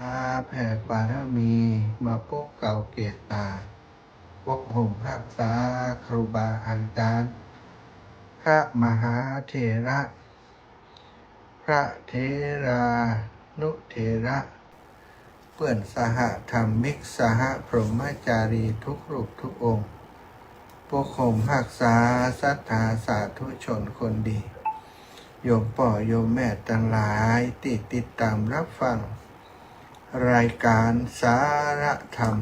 มาแผ่บารมีมาพบเก่าเกตตาพกห่มรักษาครูบาอาจารย์พระมหาเถระพระเถรานุเถระเพื่อนสหธรรมิกสหพรหมจารีทุกรูปทุกองค์พกห่มรักษาศรัทธาสาธุชนคนดีโยมพ่อโยมแม่ทั้งหลายที่ติดตามรับฟังรายการสาระธรรม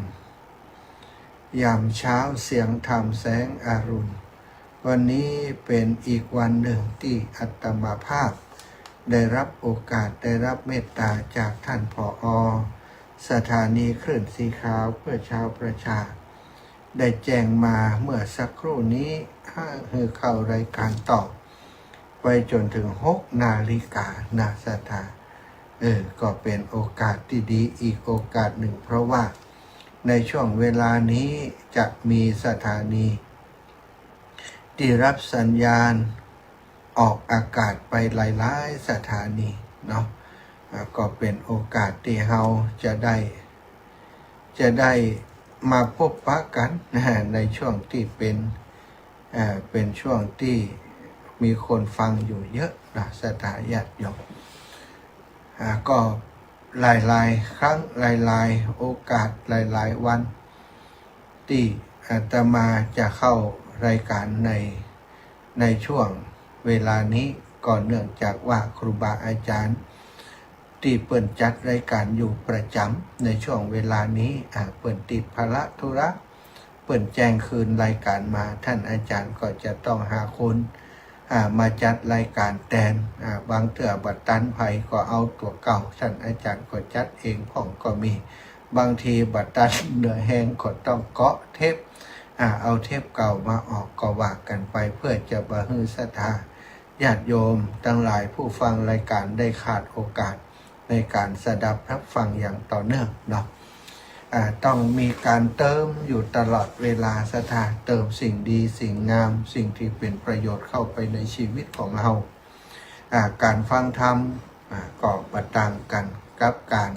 ยามเช้าเสียงธรรมแสงอรุณวันนี้เป็นอีกวันหนึ่งที่อาตมาภาพได้รับโอกาสได้รับเมตตาจากท่านผอ.สถานีคลื่นสีขาวเพื่อชาวประชาได้แจ้งมาเมื่อสักครู่นี้ให้เข้ารายการต่อไปจนถึง6 นาฬิกานาสถาก็เป็นโอกาสที่ดีอีกโอกาสหนึ่งเพราะว่าในช่วงเวลานี้จะมีสถานีที่รับสัญญาณออกอากาศไปหลายๆสถานีเนาะก็เป็นโอกาสที่เราจะได้มาพบปะกันในช่วงที่เป็นช่วงที่มีคนฟังอยู่เยอะนะสถาญาติโยมก็หลายๆครั้งหลายๆโอกาสหลายๆวันที่อาตมาจะเข้ารายการในช่วงเวลานี้ก่อนเนื่องจากว่าครูบาอาจารย์ที่เปิ่นจัดรายการอยู่ประจำในช่วงเวลานี้เปิ่นติดภาระธุระเปิ่นแจ้งคืนรายการมาท่านอาจารย์ก็จะต้องหาคนมาจัดรายการแทนบางเถื่อบัดตันภัยก็เอาตัวเก่าท่านอาจารย์ก็จัดเองของก็มีบางทีบัดตันเหนื่อยแห้งก็ต้องเกาะเทปเอาเทปเก่ามาออกก็ว่ากันไปเพื่อจะบะฮือศรัทธาญาติโยมทั้งหลายผู้ฟังรายการได้ขาดโอกาสในการสดับรับฟังอย่างต่อเนื่องเนาะต้องมีการเติมอยู่ตลอดเวลาศรัทธาเติมสิ่งดีสิ่งงามสิ่งที่เป็นประโยชน์เข้าไปในชีวิตของเราการฟังธรรมก็ประต่างกันกับการ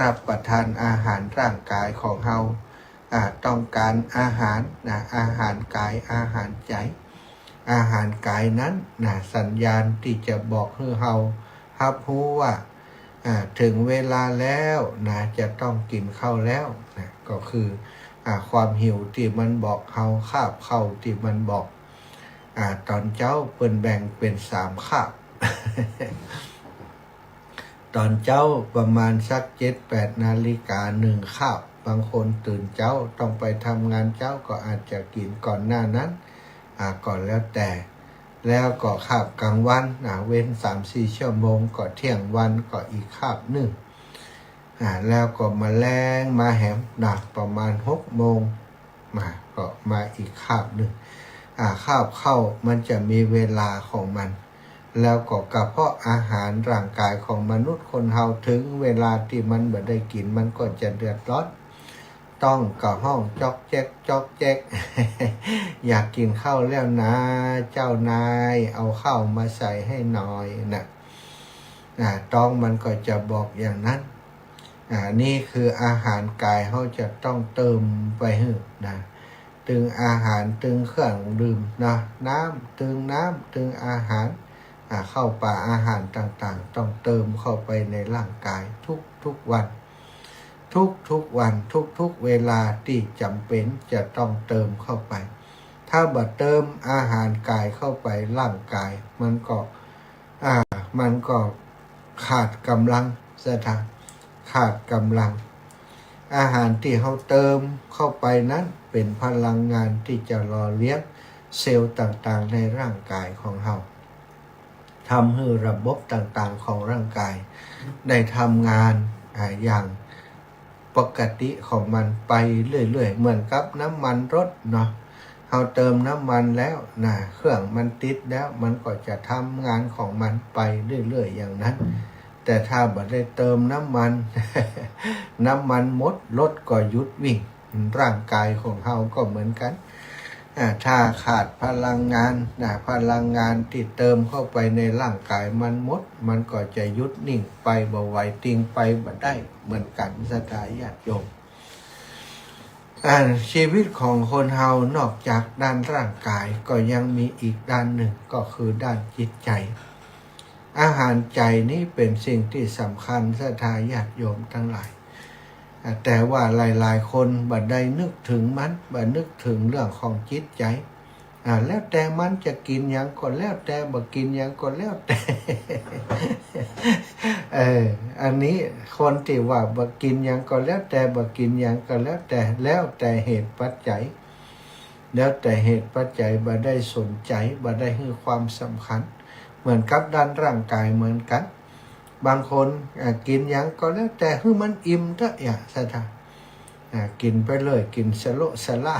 รับประทานอาหารร่างกายของเราต้องการอาหารอาหารกายอาหารใจอาหารกายนั้นสัญญาณที่จะบอกให้เรารับรู้ว่าถึงเวลาแล้วจะต้องกินข้าวแล้วก็คือความหิวที่มันบอกเราคาบเข้าที่มันบอกตอนเจ้าเปิ้นแบ่งเป็น3 คาบ ตอนเจ้าประมาณสัก 7-8 นาฬิกา1 คาบบางคนตื่นเจ้าต้องไปทำงานเจ้าก็อาจจะกินก่อนหน้านั้นก่อนแล้วแต่แล้วก็คาบกลางวันเว้น 3-4 ชั่วโมงก็เที่ยงวันก็อีกคาบหนึ่งแล้วก็มาแรงมาแหมประมาณ6 โมงก็มาอีกคาบหนึ่งคาบเข้ามันจะมีเวลาของมันแล้วก็กระเพาะอาหารร่างกายของมนุษย์คนเฮาถึงเวลาที่มันบ่ได้กินมันก็จะเดือดร้อนต้องกับห้องจอกแจ๊กจอกแจ๊ก อยากกินข้าวแล้วนะเจ้านายเอาข้าวมาใส่ให้หน่อยต้องมันก็จะบอกอย่างนั้นนี่คืออาหารกายเขาจะต้องเติมไปให้ตึงอาหารตึงเครื่องดื่มน้ำตึงน้ำตึงอาหารเข้าป่าอาหารต่างๆต้องเติมเข้าไปในร่างกายทุกวันทุกวันทุกเวลาที่จำเป็นจะต้องเติมเข้าไปถ้าบ่เติมอาหารกายเข้าไปร่างกายมันก็ขาดกำลังขาดกำลัง อาหารที่เขาเติมเข้าไปนั้นเป็นพลังงานที่จะหล่อเลี้ยงเซลล์ต่างๆในร่างกายของเราทำให้ระบบต่างๆของร่างกายได้ทำงานอย่างปกติของมันไปเรื่อยๆเหมือนกับน้ำมันรถเนาะเราเติมน้ำมันแล้วนะเครื่องมันติดแล้วมันก็จะทำงานของมันไปเรื่อยๆอย่างนั้นแต่ถ้าบ่ได้เติมน้ำมัน น้ำมันหมดรถก็หยุดวิ่งร่างกายของเราก็เหมือนกันถ้าขาดพลังงานพลังงานที่เติมเข้าไปในร่างกายมันหมดมันก็จะหยุดนิ่งไปบ่ไหวติงไปบ่ได้เหมือนกันสถาญาติโยมชีวิตของคนเฮานอกจากด้านร่างกายก็ยังมีอีกด้านหนึ่งก็คือด้านจิตใจอาหารใจนี้เป็นสิ่งที่สำคัญศรัทธาญาติโยมทั้งหลายแต่ว่าหลายๆคนบ่ได้นึกถึงมันบ่นึกถึงเรื่องของจิตใจแล้วแต่มันจะกินอย่างก็แล้วแต่บ่กินอย่างก็แล้วแต่ อันนี้คนที่ว่าบ่กินอย่างก็แล้วแต่บ่กินอย่างก็แล้วแต่เหตุปัจจัยแล้วแต่เหตุปัจจัยบ่ได้สนใจบ่ได้ให้ความสำคัญเหมือนกับด้านร่างกายเหมือนกันบางคนกินอย่างก็แล้วแต่ให้มันอิ่มเถอะอย่าซะท่ากินไปเลยกินสโลสละ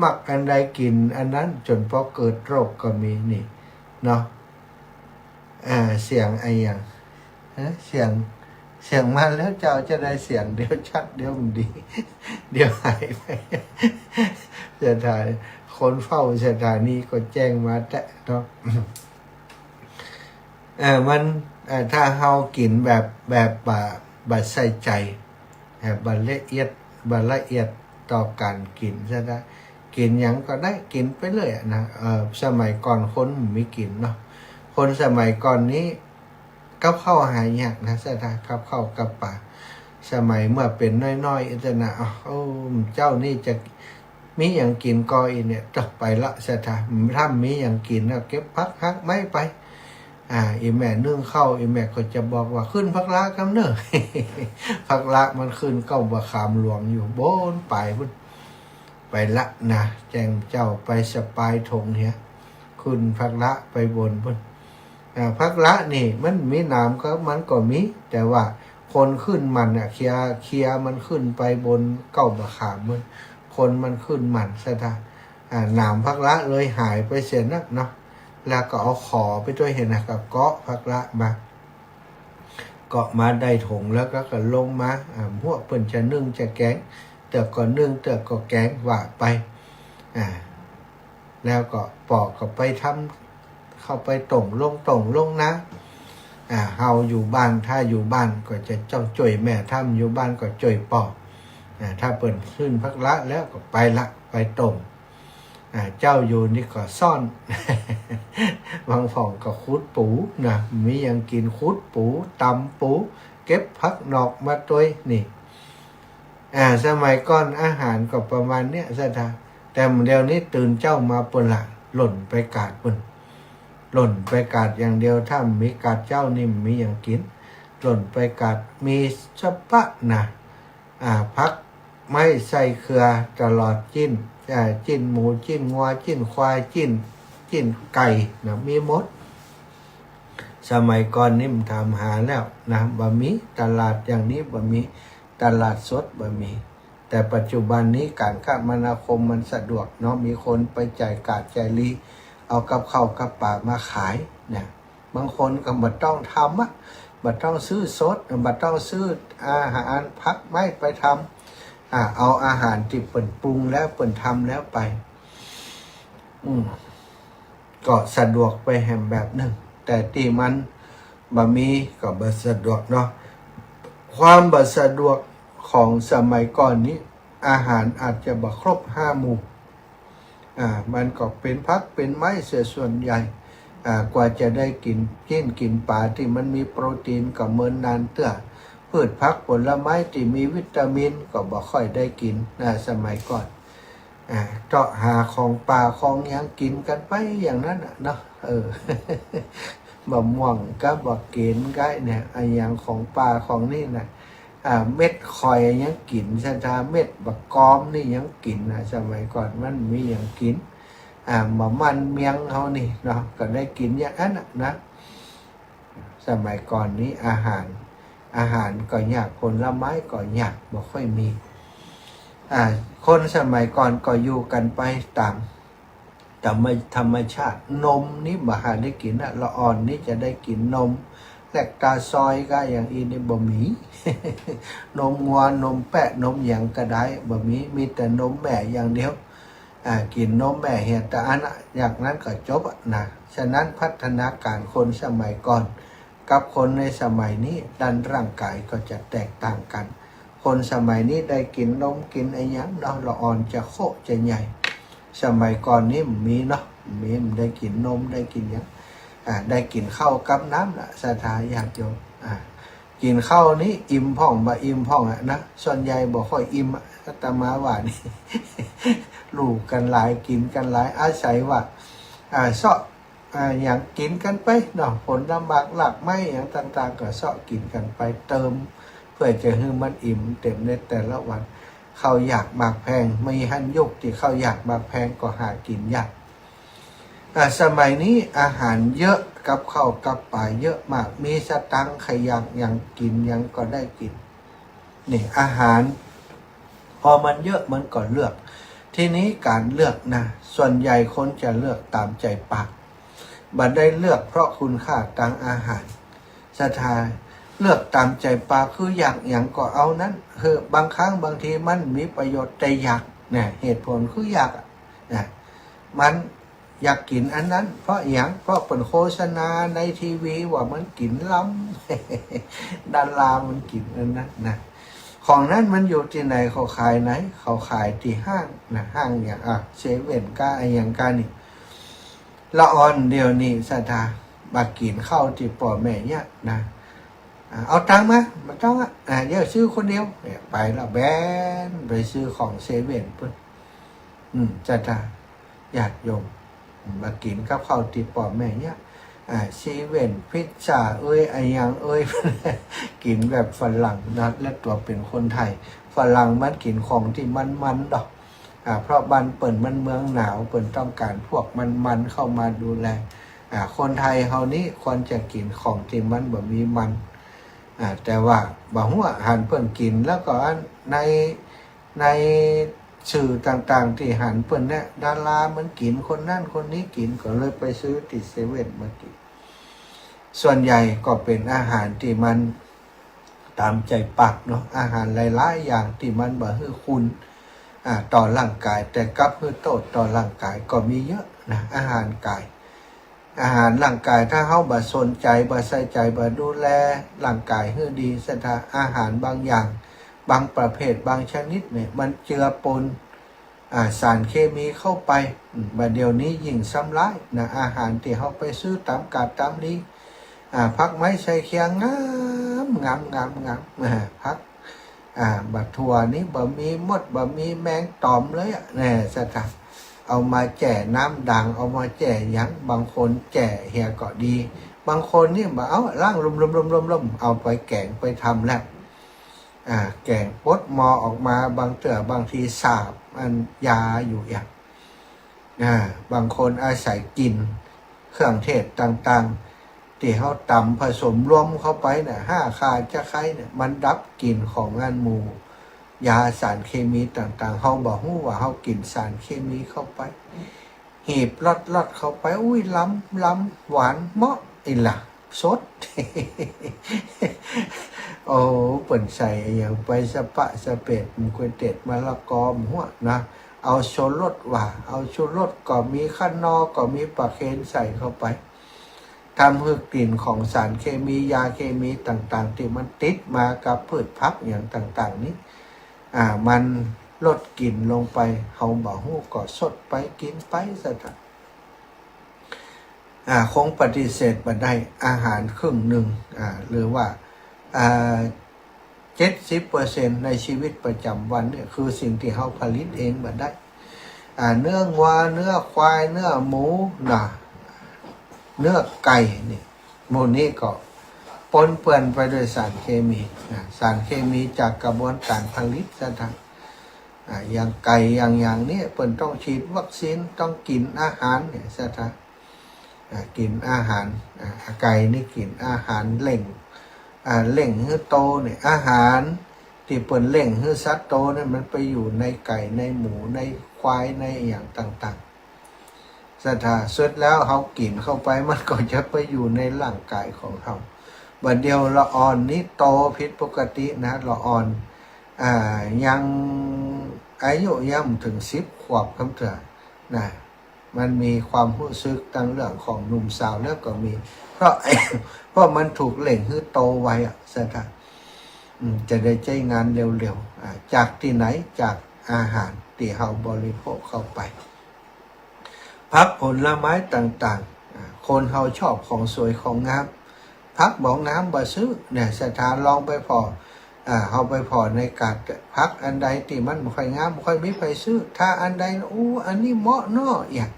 มักอันใดกินอันนั้นจนพอเกิดโรคก็มีนี่เนาะเสียงไอ้อย่างเสียงมาแล้วเจ้าจะได้เสียงเดี๋ยวชัดเดี๋ยวมันดี เดี๋ยวหายไปสถานคนเฝ้าสถานีก็แจ้งมาแต่เนาะมันถ้าเฮากินแบบบาใส่ใจบาละเอียดต่อการกินซะได้กินหยังก็ได้กินไปเลยนะสมัยก่อนคนไม่กินเนาะคนสมัยก่อนนี้กับข้าวหายยากนะซะได้กับข้าวกับปลาสมัยเมื่อเป็นน้อยๆอิจนะเจ้านี่จะมีอย่างกินก็อีเนี่ยต่อไปละซะได้ถ้ามีอย่างกินแล้วเก็บพักฮักไม่ไปอีแม่นึ่งเข้าอีแม่ก็จะบอกว่าขึ้นพักละกำเนิด พักละมันขึ้นเก้าบะขามหลวงอยู่บนไปพุ่นไปละนะแจ้งเจ้าไปสปายถงเนี่ยขึ้นพักละไปบนพุ่นพักละนี่มันมีน้ำก็มันก็มีแต่ว่าคนขึ้นมันเคลียมันขึ้นไปบนเก้าบะขามมันคนมันขึ้นมันซะท่าน้ำพักละเลยหายไปเสียนักเนาะแล้วก็เอาขอไปด้วยเห็นนะกับเกาะพักละมาเกาะมาได้ถงแล้วก็ลงมาพวกเปิ่นจะนึ่งจะแกงเตือกก็นึ่งเตือกก็แกงว่าไปแล้วก็ปอกก็ไปทำเข้าไปต่งลงนะเฮาอยู่บ้านถ้าอยู่บ้านก็จะจ้องจ่วยแม่ทำอยู่บ้านก็จ่วยปอกถ้าเปิ่นขึ้นพักละแล้วก็ไปละไปต่งเจ้าอยู่นี่ก็ซ่อน บางฝ่องก็คุดปูนะมีอย่างกินคุดปูตำปูเก็บพักนอกมาตัวนี่สมัยก่อนอาหารก็ประมาณเนี้ยซะท่าแต่เดี๋ยวนี้ตื่นเจ้ามาปนละหล่นไปกาดปนหล่นไปกาดอย่างเดียวถ้ามีกาดเจ้านี่มีอย่างกินหล่นไปกาดมีสะปะนะพักไม่ใส่เครือตลอดจิ้นหมูจิ้นงัวจิ้นควายจิ้นไก่นะมีหมดสมัยก่อนนี่มันทำหาแล้วนะบะมีตลาดอย่างนี้บะมีตลาดสดบะมีแต่ปัจจุบันนี้การคมนาคมมันสะดวกเนาะมีคนไปจ่ายกาดจ่ายลีเอากับข้าวกับปลามาขายเนี่ยบางคนก็บ่ต้องทำบ่ต้องซื้อสดบ่ต้องซื้ออาหารพักไม่ไปทำเอาอาหารที่เปิ่นปรุงแล้วเปิ่นทำแล้วไปก็สะดวกไปแห่งแบบหนึ่งแต่ที่มันบ่มีก็บ่สะดวกเนาะความบ่สะดวกของสมัยก่อนนี้อาหารอาจจะบ่ครบ5หมู่มันก็เป็นพักเป็นไม้เสียส่วนใหญ่กว่าจะได้กินปลาที่มันมีโปรตีนก็เมินนานเตื้อพืชผักผลไม้ที่มีวิตามินก็บ่ค่อยได้กินสมัยก่อนเจาะหาของป่าของยังกินกันไปอย่างนั้นเนาะบะม่วงกับบะเกนไก่เนี่ยไอ้อย่างของป่าของนี่นะ เม็ดคอยยังกินสถาเม็ดบักกอมนี่ยังกินนะสมัยก่อนมันมียังกินหมามันเมียงเขานี่เนาะก็ได้กินอย่างนั้นนะสมัยก่อนนี้อาหารก็ยากผลไม้ก็ยากบ่ค่อยมีคนสมัยก่อนก็อยู่กันไปตามธรรมชาตินมนี่บ่หาได้กินละอ่อนนี่จะได้กินนมแลคตาซอยก็อย่างอีนี่บ่มี นมงัวนมแปะนมอย่างก็ได้บ่มีแต่นมแม่อย่างเดียวกินนมแม่เห็นแต่อันอย่างนั้นก็จบนะฉะนั้นพัฒนาการคนสมัยก่อนกับคนในสมัยนี้ด้านร่างกายก็จะแตกต่างกันคนสมัยนี้ได้กินนมกินไอ้ยังเนาะละอ่อนจะโคจะใหญ่สมัยก่อนนี้มีเนาะมีได้กินนมได้กินยังได้กินข้าวกับน้ำละสถาญาติโยมกินข้าวนี้อิ่มพ่องบ่อิ่มพ่องนะส่วนใหญ่บ่ค่อยอิ่มก็ตมาว่านี่ ลูกกันหลายกินกันหลายอาศัยว่าเสาะอย่างกินกันไปเนาะผลลำบากหลักไม่อย่างต่างๆก็เสาะกินกันไปเติมเพื่อจะให้มันอิ่มเต็มในแต่ละวันเขาอยากมากแพงไม่หันยุกที่เขาอยากมากแพงก็หากินยากสมัยนี้อาหารเยอะกับข้าวกับปลาเยอะมากมีสตังค์ใครยังกินยังก็ได้กินนี่อาหารพอมันเยอะมันก็เลือกทีนี้การเลือกนะส่วนใหญ่คนจะเลือกตามใจปากบัดได้เลือกเพราะคุณค่าทางอาหารศรัทธาเลือกตามใจปากคืออย่างก็เอานั้นคือบางครั้งบางทีมันมีประโยชน์แต่อยากเนี่ยเหตุผลคืออยากนะมันอยากกินอันนั้นเพราะเพราะเป็นโฆษณาในทีวีว่ามันกินล้ำ ดารามันกินอันนั้นนะของนั้นมันอยู่ที่ไหนเขาขายไหนเขาขายที่ห้างนะห้างอย่างเซเว่นก้าอย่างก้านี่ละอ่อนเดียวนี่ศรัทธามากินข้าวที่ป่อแม่เนี่ยนะเอาตังค์มามันต้องเดี๋ยวซื้อคนเดียวไปแล้วแบนไปซื้อของเซเว่นเพิ่นศรัทธาญาติโยมมากินกับข้าวที่ป่อแม่เนี่ยเซเว่นพิซซ่าไอ้ยังกินแบบฝรั่งนะและตัวเป็นคนไทยฝรั่งมันกินของที่มันดอกเพราะบ้านเปิ่นมันเมืองหนาวเปิ่นต้องการพวกมันเข้ามาดูแลคนไทยเฮานี้ควรจะกินของที่มันบ่มีมันแต่ว่าบ่ฮู้อาหารเปิ่นกินแล้วก็ในสื่อต่างๆที่หันเปิ่นเนี่ยดารามันกินคนนั่นคนนี้กินก็เลยไปซื้อติดเซเว่นมากินส่วนใหญ่ก็เป็นอาหารที่มันตามใจปากเนาะอาหารหลายๆอย่างที่มันบ่ให้คุณต่อร่างกายแต่กับให้โทษต่อร่างกายก็มีเยอะนะอาหารกายอาหารร่างกายถ้าเฮาบ่สนใจบ่ใส่ใจบ่ดูแลร่างกายให้ดีซะถ้าอาหารบางอย่างบางประเภทบางชนิดเนี่ยมันเจือปนสารเคมีเข้าไปบัดเดี๋ยวนี้ยิ่งซ้ำร้ายนะอาหารที่เฮาไปซื้อตามกาดตามนี้ผักไม้ใส่เคียงงามผักบัดถั่วนี้บ่มีมดบ่มีแมงตอมเลยเนี่ยสถานเอามาแจ่น้ำด่างเอามาแจ่ยังบางคนแจ่เหี่ยก็ดีบางคนนี่บ่เอาล้างลมเอาไปแกงไปทำแล้วแกงปดมอออกมาบางทีสาบอันยาอยู่อย่างบางคนอาศัยกินเครื่องเทศต่างๆที่เขาตำผสมรวมเข้าไปเนี่ย5 ข่าจะไคร้เนี่ยมันดับกลิ่นของงานหมูยาสารเคมีต่างๆเขาบอกว่าเขากินสารเคมีเข้าไปหีบลดเข้าไปอุ้ยล้ำหวานเหมาะอีหล่ะสด โอ้เปิ่นใส่อย่างไปสะปะสะเป็ดมะกวยเต็ดมะละกอหัวนะเอาชูรสว่าเอาชูรสก็มีข้างนอกก็มีปลาเค็มใส่เข้าไปทำให้กลิ่นของสารเคมียาเคมีต่างๆที่มันติดมากับพืชพักอย่างต่างๆนี้มันลดกลิ่นลงไปเขาบอกฮู้ก็สดไปกินไปซะเถอะคงปฏิเสธมาได้อาหารครึ่งหนึ่งหรือว่า70% ในชีวิตประจำวันเนี่ยคือสิ่งที่เขาผลิตเองมาได้เนื้อวัวเนื้อควายเนื้อหมูเนื้อไก่นี่โมนี้ก็ ปนเปื้อนไปด้วยสารเคมีสารเคมีจากกระบวนการผลิตซะทั้งอย่างไก่อย่างนี้เปิ่นต้องฉีดวัคซีนต้องกินอาหารเนี่ยซะทั้งกินอาหารไก่นี่กินอาหารเล่งให้โตเนี่ยอาหารที่เปิ่นเล่งให้สัตว์โตเนี่ยมันไปอยู่ในไก่ในหมูในควายในอย่างต่างๆสถาสุดแล้วเขากินเข้าไปมันก็จะไปอยู่ในร่างกายของเขาบัดเดียวละอ่อนนี้โตผิดปกตินะละอ่อนยังอายุย่ำถึง10 ขวบคำเถื่อนะมันมีความรู้สึกตั้งเรื่องของหนุ่มสาวแล้วก็มี เพราะมันถูกเล่งให้โตไว้สถาจะได้ใจงานเร็วๆจากที่ไหนจากอาหารที่เราบริโภคเข้าไปพักผลไม้ต่างๆคนเราชอบของสวยของงามพักบอกงามบ่ซื้อเนี่ยสถานลองไปพอเขาไปพอในการพักอันใดที่มันไม่ค่อยงามไม่ค่อยมีไปซื้อถ้าอันใดอันนี้เหมาะเนาะอย่าง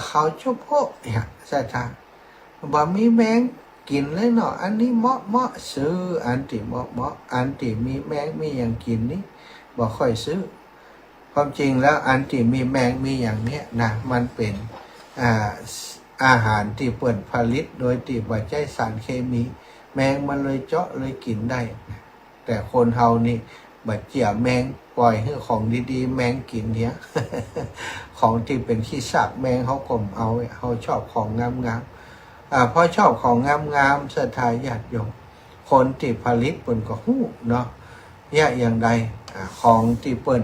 เขาชอบพวกอย่างสถานบ่มีแมงกินเลยเนาะอันนี้เหมาะซื้ออันที่เหมาะอันที่มีแมงมีอย่างกินนี้บ่ค่อยซื้อความจริงแล้วอันที่มีแมงมีอย่างเนี้ยนะมันเป็นอาหารที่เปิ่นผลิตโดยที่บ่ใช้สารเคมีแมงมันเลยเจาะเลยกินได้แต่คนเฮานี่บัดเจียแมงปล่อยให้ของดีๆแมงกินเนี้ย ของที่เป็นขี้ซากแมงเขากลมเอาเขาชอบของงามๆเพราะชอบของงามๆศรัทธาญาติโยมคนที่ผลิตเปิ่นก็ฮู้เนาะอย่างใดของที่เปิ่น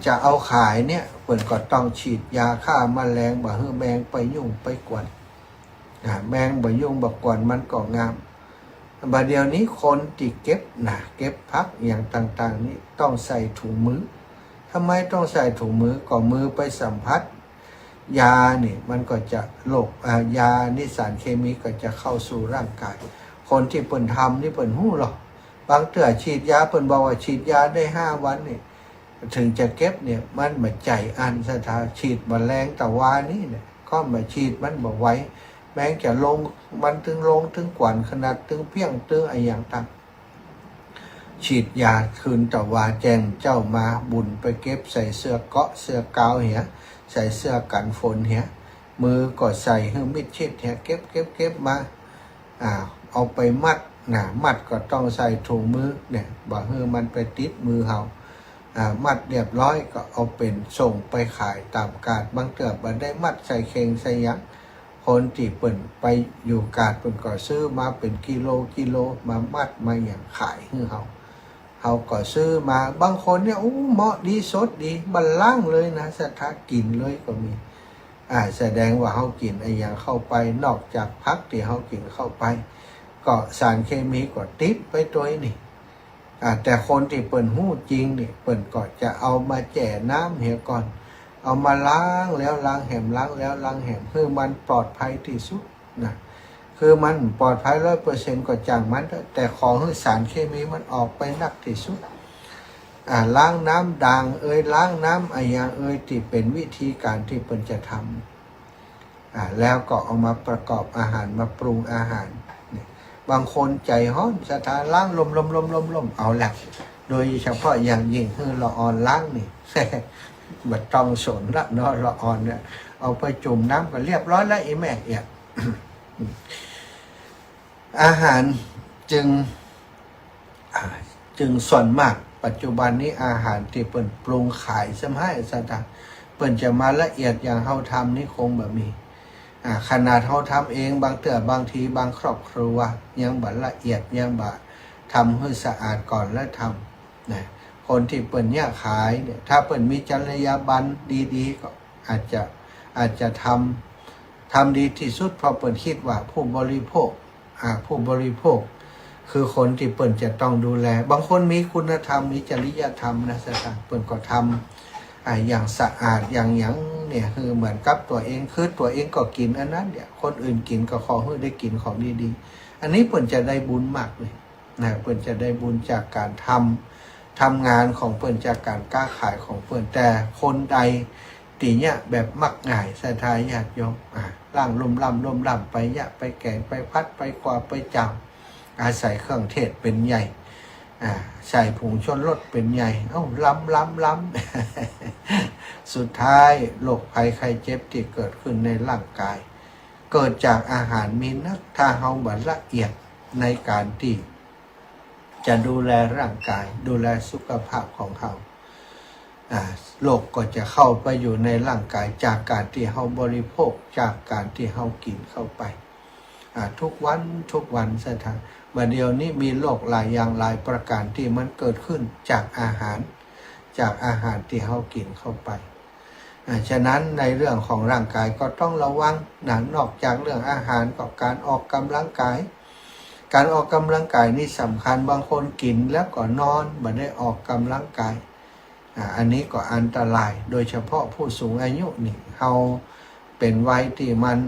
จะเอาขายเนี่ยเปิ่นก็ต้องฉีดยาฆ่าแมลงบ่ให้แมงไปยุ่งไปกวนแมงบ่ยุ่งบ่กวนมันก็งามบัดเดี๋ยวนี้คนที่เก็บพักอย่างต่างๆนี่ต้องใส่ถุงมือทำไมต้องใส่ถุงมือก็มือไปสัมผัสยาเนี่ยมันก็จะยานี่สารเคมีก็จะเข้าสู่ร่างกายคนที่เปิ่นทำนี่เปิ่นหู้หรอกบางเถื่อฉีดยาเปิ่นบอกว่าฉีดยาได้5 วันนี่ถึงจะเก็บเนี่ยมันมาใจอันสถาฉีดแมลงตะวานี่เนี่ยก็มาฉีดมันบอกไว้แม้จะลงมันถึงลงถึงกวนขนาดถึงเพียงถึงไออย่างต่างฉีดยาคืนตะวาแจงเจ้ามาบุญไปเก็บใส่เสื้อเกาะเสื้อกาวเหี้ยใส่เสื้อกันฝนเหี้ยมือก็ใส่ให้มิดชิดเหี้ยเก็บมาเอาไปมัดก็ต้องใส่ถุงมือเนี่ยบ่ให้มันไปติดมือเฮามัดเรียบร้อยก็เอาเป็นส่งไปขายตามกาดบางเถื่อบ่ได้มัดใส่เข่งใส่ยักคนที่เปิ่นไปอยู่กาดเปิ่นก็ซื้อมาเป็นกิโลมามัดมาอย่างขายให้เขาก็ซื้อมาบางคนเนี่ยเหมาะดีสดดีบันล่างเลยนะสถากินเลยก็มีแสดงว่าเขากินไอ้อย่างเข้าไปนอกจากพักที่เขากินเข้าไปก็สารเคมีก็ติดไปตัวนี่แต่คนที่เปิ่นหู้จริงนี่เปิ่นก็จะเอามาแจ่น้ำเหี่ยก่อนเอามาล้างแล้วล้างแหมล้างแล้วล้างแหมคือมันปลอดภัยที่สุดนะคือมันปลอดภัย100%ก็จังมันแต่ของสารเคมีมันออกไปนักที่สุดล้างน้ำด่างล้างน้ำอย่างที่เป็นวิธีการที่เปิ่นจะทำแล้วก็เอามาประกอบอาหารมาปรุงอาหารบางคนใจฮ้อนสถานล้างลมเอาแหละโดยเฉพาะอย่างยิ่งคือละออนล้างนี่บัดต้องสนละเนาะละออนเนี่ยเอาไปจุ่มน้ำก็เรียบร้อยแล้วแม่อาหารจึงส่วนมากปัจจุบันนี้อาหารที่เปิ่นปรุงขายสมัยสถานเปิ่นจะมาละเอียดอย่างเฮาทำนี่คงแบบมีขนาดเขาทำเองบางเถื่อบางทีบางครอบครัวยังบัดละเอียดยังบัดทำให้สะอาดก่อนแล้วทำนะคนที่เปิ่นเนี่ยขายเนี่ยถ้าเปิ่นมีจรรยาบรรณดีๆก็อาจจะทำดีที่สุดเพราะเปิ่นคิดว่าผู้บริโภคคือคนที่เปิ่นจะต้องดูแลบางคนมีคุณธรรมมีจริยธรรมนะสถานเปิ่นก็ทำอย่างสะอาดอย่างเนี่ยคือเหมือนกับตัวเองคือตัวเองก็กินอันนั้นเนี่ยคนอื่นกินก็ขอให้ได้กินของดีๆอันนี้เปิ่นจะได้บุญมากเลยนะเปิ่นจะได้บุญจากการทำงานของเปิ่นจากการค้าขายของเปิ่นแต่คนใดตีเนี่ยแบบมักง่ายสถานญาติโยมล่างลมล่ำไปไปแกงไปพัดไปกว่าไปจำ อาศัยเครื่องเทศเป็นใหญ่ใส่ผงชูรสเป็นใหญ่ล้ำสุดท้ายโรคภัยไข้เจ็บที่เกิดขึ้นในร่างกายเกิดจากอาหารมีนักถ้าเฮาบ่ละเอียดในการที่จะดูแลร่างกายดูแลสุขภาพของเขาโรคก็จะเข้าไปอยู่ในร่างกายจากการที่เฮาบริโภคจากการที่เฮากินเข้าไปทุกวันสถานบัดเดี๋ยวนี้มีโรคหลายอย่างหลายประการที่มันเกิดขึ้นจากอาหารที่เฮากินเข้าไปฉะนั้นในเรื่องของร่างกายก็ต้องระวังนอกจากเรื่องอาหารก็การออกกำลังกายนี่สำคัญบางคนกินแล้วก็นอนไม่ได้ออกกำลังกายอันนี้ก็อันตรายโดยเฉพาะผู้สูงอายุนี่เขาเป็นวัยที่มัน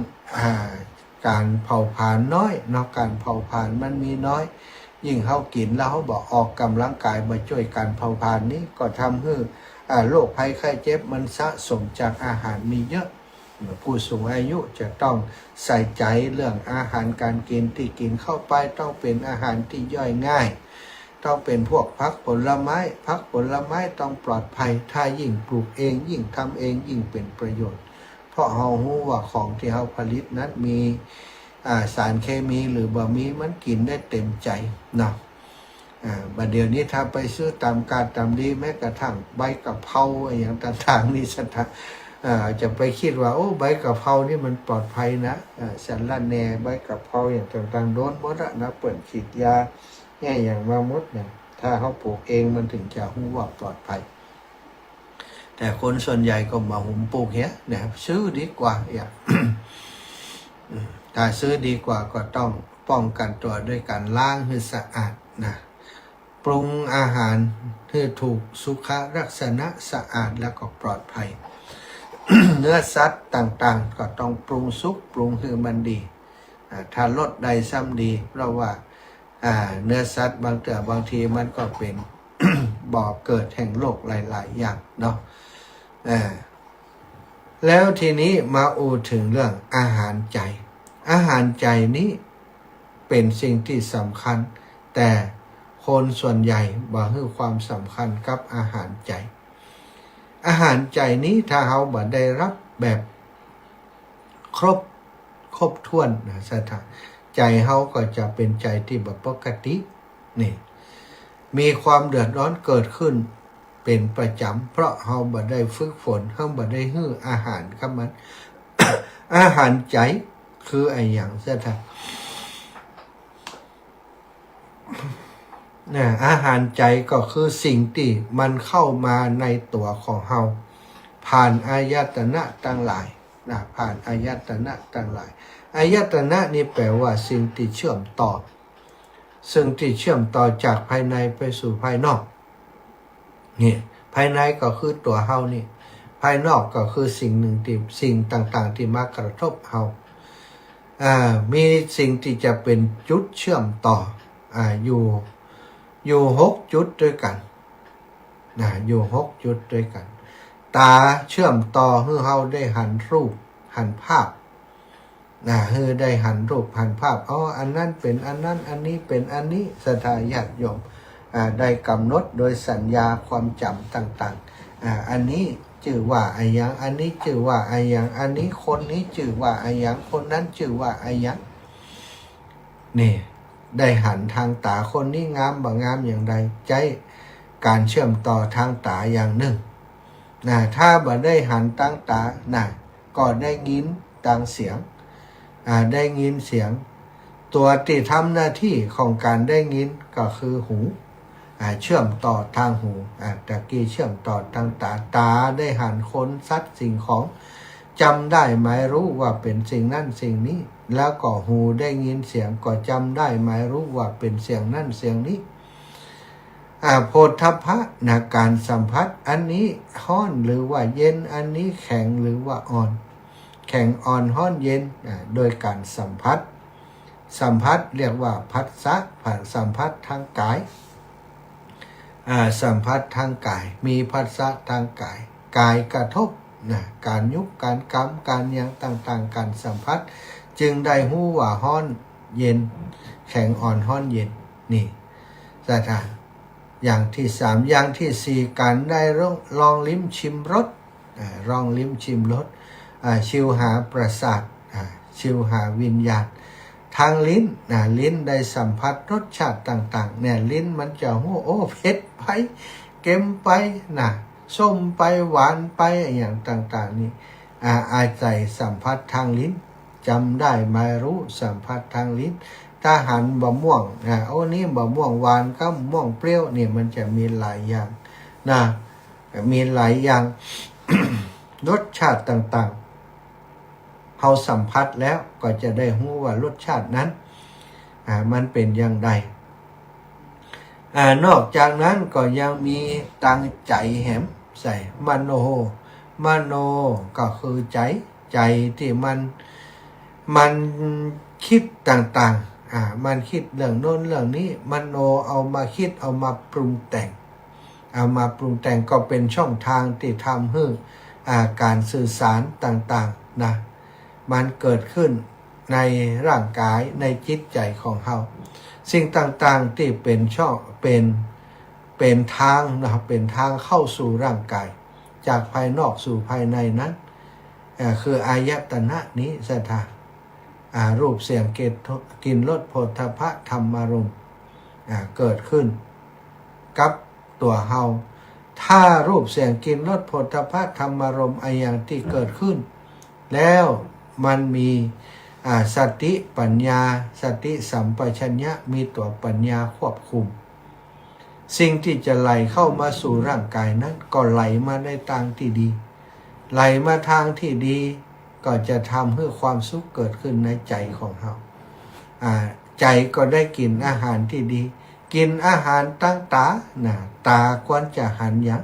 การเผาผลาญน้อยเนาะการเผาผลาญมันมีน้อยยิ่งเขากินแล้วเขาบอกออกกำลังกายมาช่วยการเผาผลาญนี้ก็ทำให้โรคภัยไข้เจ็บมันสะสมจากอาหารมีเยอะผู้สูงอายุจะต้องใส่ใจเรื่องอาหารการกินที่กินเข้าไปต้องเป็นอาหารที่ย่อยง่ายต้องเป็นพวกผักผลไม้ต้องปลอดภัยถ้ายิ่งปลูกเองยิ่งทำเองยิ่งเป็นประโยชน์เพราะเรารู้ว่าของที่เราผลิตนั้นมีสารเคมีหรือบ่มีมันกินได้เต็มใจเนาะบัดเดี๋ยวนี้ถ้าไปซื้อตามการตามดีแม้กระทั่งใบกะเพราอย่างต่างๆนี่สักจะไปคิดว่าโอ้ใบกะเพรานี่มันปลอดภัยนะสารละแหน่ใบกะเพราอย่างต่างๆโดนหมดนะเปิดฉีดยาแง่อย่างมาหมดเนี่ยถ้าเขาปลูกเองมันถึงจะรู้ว่าปลอดภัยแต่คนส่วนใหญ่ก็มาหุมปลูกเนี่ยซื้อดีกว่าอย่าง ถ้าซื้อดีกว่าก็ต้องป้องกันตัวด้วยการล้างให้สะอาดนะปรุงอาหารให้ถูกสุขลักษณะสะอาดแล้วก็ปลอดภัย เนื้อสัตว์ต่างๆก็ต้องปรุงสุกปรุงให้มันดีถ้าลดใดซ้ำดีเพราะว่าเนื้อสัตว์บางทีมันก็เป็น บ่อเกิดแห่งโรคหลายๆอย่างเนาะแล้วทีนี้มาอูถึงเรื่องอาหารใจนี้เป็นสิ่งที่สำคัญแต่คนส่วนใหญ่บ่ให้ความสำคัญกับอาหารใจนี้ถ้าเขาบ่ได้รับแบบครบถ้วนนะสถานใจเขาก็จะเป็นใจที่แบบปกตินี่มีความเดือดร้อนเกิดขึ้นเป็นประจำเพราะเขาบ่ได้ฝึกฝนเขาบ่ได้ให้อาหารกับมัน อาหารใจคือไอ้อย่างสถานอาหารใจก็คือสิ่งที่มันเข้ามาในตัวของเราผ่านอายตนะต่างหลายผ่านอายตนะต่างหลายอายตนะนี่แปลว่าสิ่งที่เชื่อมต่อจากภายในไปสู่ภายนอกนี่ภายในก็คือตัวเฮานี่ภายนอกก็คือสิ่งต่างๆที่มากระทบเฮามีสิ่งที่จะเป็นจุดเชื่อมต่ออยู่6จุดด้วยกันอยู่6จุดด้วยกันตาเชื่อมต่อให้เฮาได้หันรูปหันภาพให้ได้หันรูปหันภาพอันนั้นเป็นอันนั้นอันนี้เป็นอันนี้สถาญาติโยมได้กำหนดโดยสัญญาความจำต่างๆอันนี้ชื่อว่าอะไรอย่างอันนี้ชื่อว่าอะไรอย่างอันนี้คนนี้ชื่อว่าอะไรอย่างคนนั้นชื่อว่าอะไรอย่างนี่ได้หันทางตาคนนี้งามบ่งามอย่างใดใจการเชื่อมต่อทางตาอย่างหนึ่งถ้าบ่ได้หันทางตาก็ได้ยินทางเสียงได้ยินเสียงตัวที่ทำหน้าที่ของการได้ยินก็คือหูเชื่อมต่อทางหูตะกี้เชื่อมต่อทางตาได้หันคนสัตว์สิ่งของจำได้หมายรู้ว่าเป็นสิ่งนั้นสิ่งนี้แล้วก็หูได้ยินเสียงก็จำได้หมายรู้ว่าเป็นเสียงนั่นเสียงนี้โผฏฐัพพะการสัมผัสอันนี้ร้อนหรือว่าเย็นอันนี้แข็งหรือว่าอ่อนแข็งอ่อนร้อนเย็นโดยการสัมผัสเรียกว่าผัสสะสัมผัสทางกายสัมผัสทางกายมีผัสสะทางกายกายกระทบการยุบการกำการยังต่างๆการสัมผัสจึงได้รู้ว่าร้อนเย็น แข็งอ่อนห้อนเย็นนี่ศรัทธาอย่างที่3อย่างที่4การได้ลองลิ้มชิมรสลองลิ้มชิมรสชิวหาประสาทชิวหาวิญญาณทางลิ้นลิ้นได้สัมผัสรสชาติต่างๆเนี่ยลิ้นมันจะโอ้เผ็ดไปเค็มไปส้มไปหวานไปอย่างต่างๆนี่อาศัยสัมผัสทางลิ้นจำได้ไม่รู้สัมผัสทางลิ้นถ้าหันบะม่วงนี่บะม่วงหวานกับมะม่วงเปรี้ยวนี่มันจะมีหลายอย่างมีหลายอย่าง รสชาติต่างๆเราสัมผัสแล้วก็จะได้รู้ว่ารสชาตินั้นมันเป็นอย่างไรนอกจากนั้นก็ยังมีตั้งใจแหมใส่มโนก็คือใจที่มันคิดต่างๆมันคิดเรื่องโน้นเรื่องนี้มโนเอามาคิดเอามาปรุงแต่งก็เป็นช่องทางที่ทำให้การสื่อสารต่างๆมันเกิดขึ้นในร่างกายในจิตใจของเราสิ่งต่างๆที่เป็นช่องเป็นทางเป็นทางเข้าสู่ร่างกายจากภายนอกสู่ภายในนั้นคืออายตนะนี้ศรัทธารูปเสียงกลิ่นรสโผฏฐัพพะธรรมารมณ์เกิดขึ้นกับตัวเฮาถ้ารูปเสียงกลิ่นรสโผฏฐัพพะธรรมารมณ์อย่างที่เกิดขึ้นแล้วมันมีสติปัญญาสติสัมปชัญญะมีตัวปัญญาควบคุมสิ่งที่จะไหลเข้ามาสู่ร่างกายนั้นก็ไหลมาในทางที่ดีไหลมาทางที่ดีก็จะทำให้ความสุขเกิดขึ้นในใจของเราใจก็ได้กินอาหารที่ดีกินอาหารตั้งตาควรจะหันอย่าง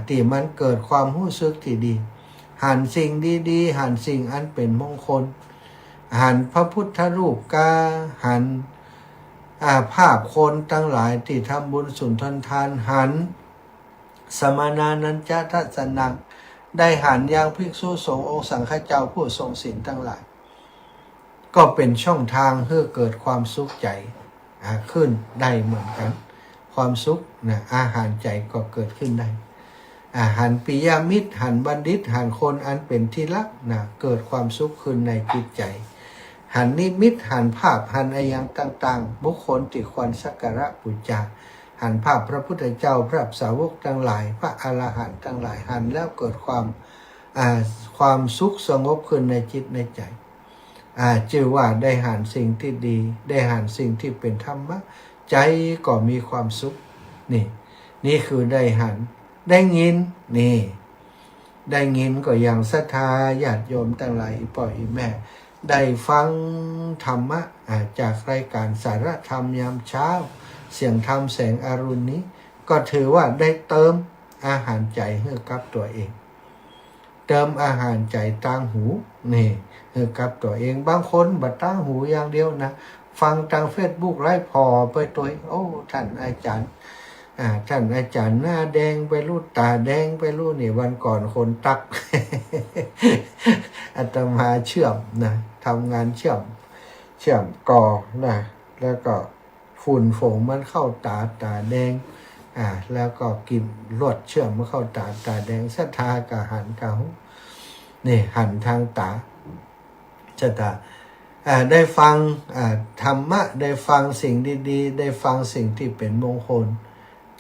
ที่มันเกิดความรู้สึกที่ดีหันสิ่งดีๆหันสิ่งอันเป็นมงคลหันพระพุทธรูปหันภาพคนทั้งหลายที่ทำบุญสุนทรทานหันสมนานันจทัสนังได้หันอย่างภิกษุสงฆ์องค์สังฆเจ้าผู้ทรงศีลทั้งหลายก็เป็นช่องทางเพื่อเกิดความสุขใจขึ้นได้เหมือนกันความสุขอาหารใจก็เกิดขึ้นได้หันปิยมิตรหันบัณฑิตหันคนอันเป็นที่รักเกิดความสุขขึ้นในจิตใจหันนิมิตหันภาพหันอย่างต่างๆบุคคลที่ควรสักการะบูชาหันภาพพระพุทธเจ้าพระสาวกทั้งหลายพระอรหันต์ทั้งหลายหันแล้วเกิดความสุขสงบขึ้นในจิตในใจชื่อว่าได้หันสิ่งที่ดีได้หันสิ่งที่เป็นธรรมะใจก็มีความสุขนี่คือได้หันได้ยินได้ยินก็อย่างศรัทธาญาติโยมทั้งหลายพ่อแม่ได้ฟังธรรมะจากรายการสารธรรมยามเช้าเสียงธรรมแสงอรุณนี้ก็ถือว่าได้เติมอาหารใจให้กับตัวเองเติมอาหารใจตั้งหูให้กับตัวเองบางคนบัดตั้งหูอย่างเดียวฟังทาง Facebook ไล่พอไปตัวท่านอาจารย์หน้าแดงไปรูดตาแดงไปรูดวันก่อนคนตัก อาตมาเชื่อมทำงานเชื่อมก่อแล้วก็ฝุ่นฝงมันเข้าตาแดงแล้วก็กินลวดเชื่อมมันเข้าตาแดงศรัทธากะหันกะหูหันทางตาศรัทธาได้ฟังธรรมะได้ฟังสิ่งดีๆได้ฟังสิ่งที่เป็นมงคล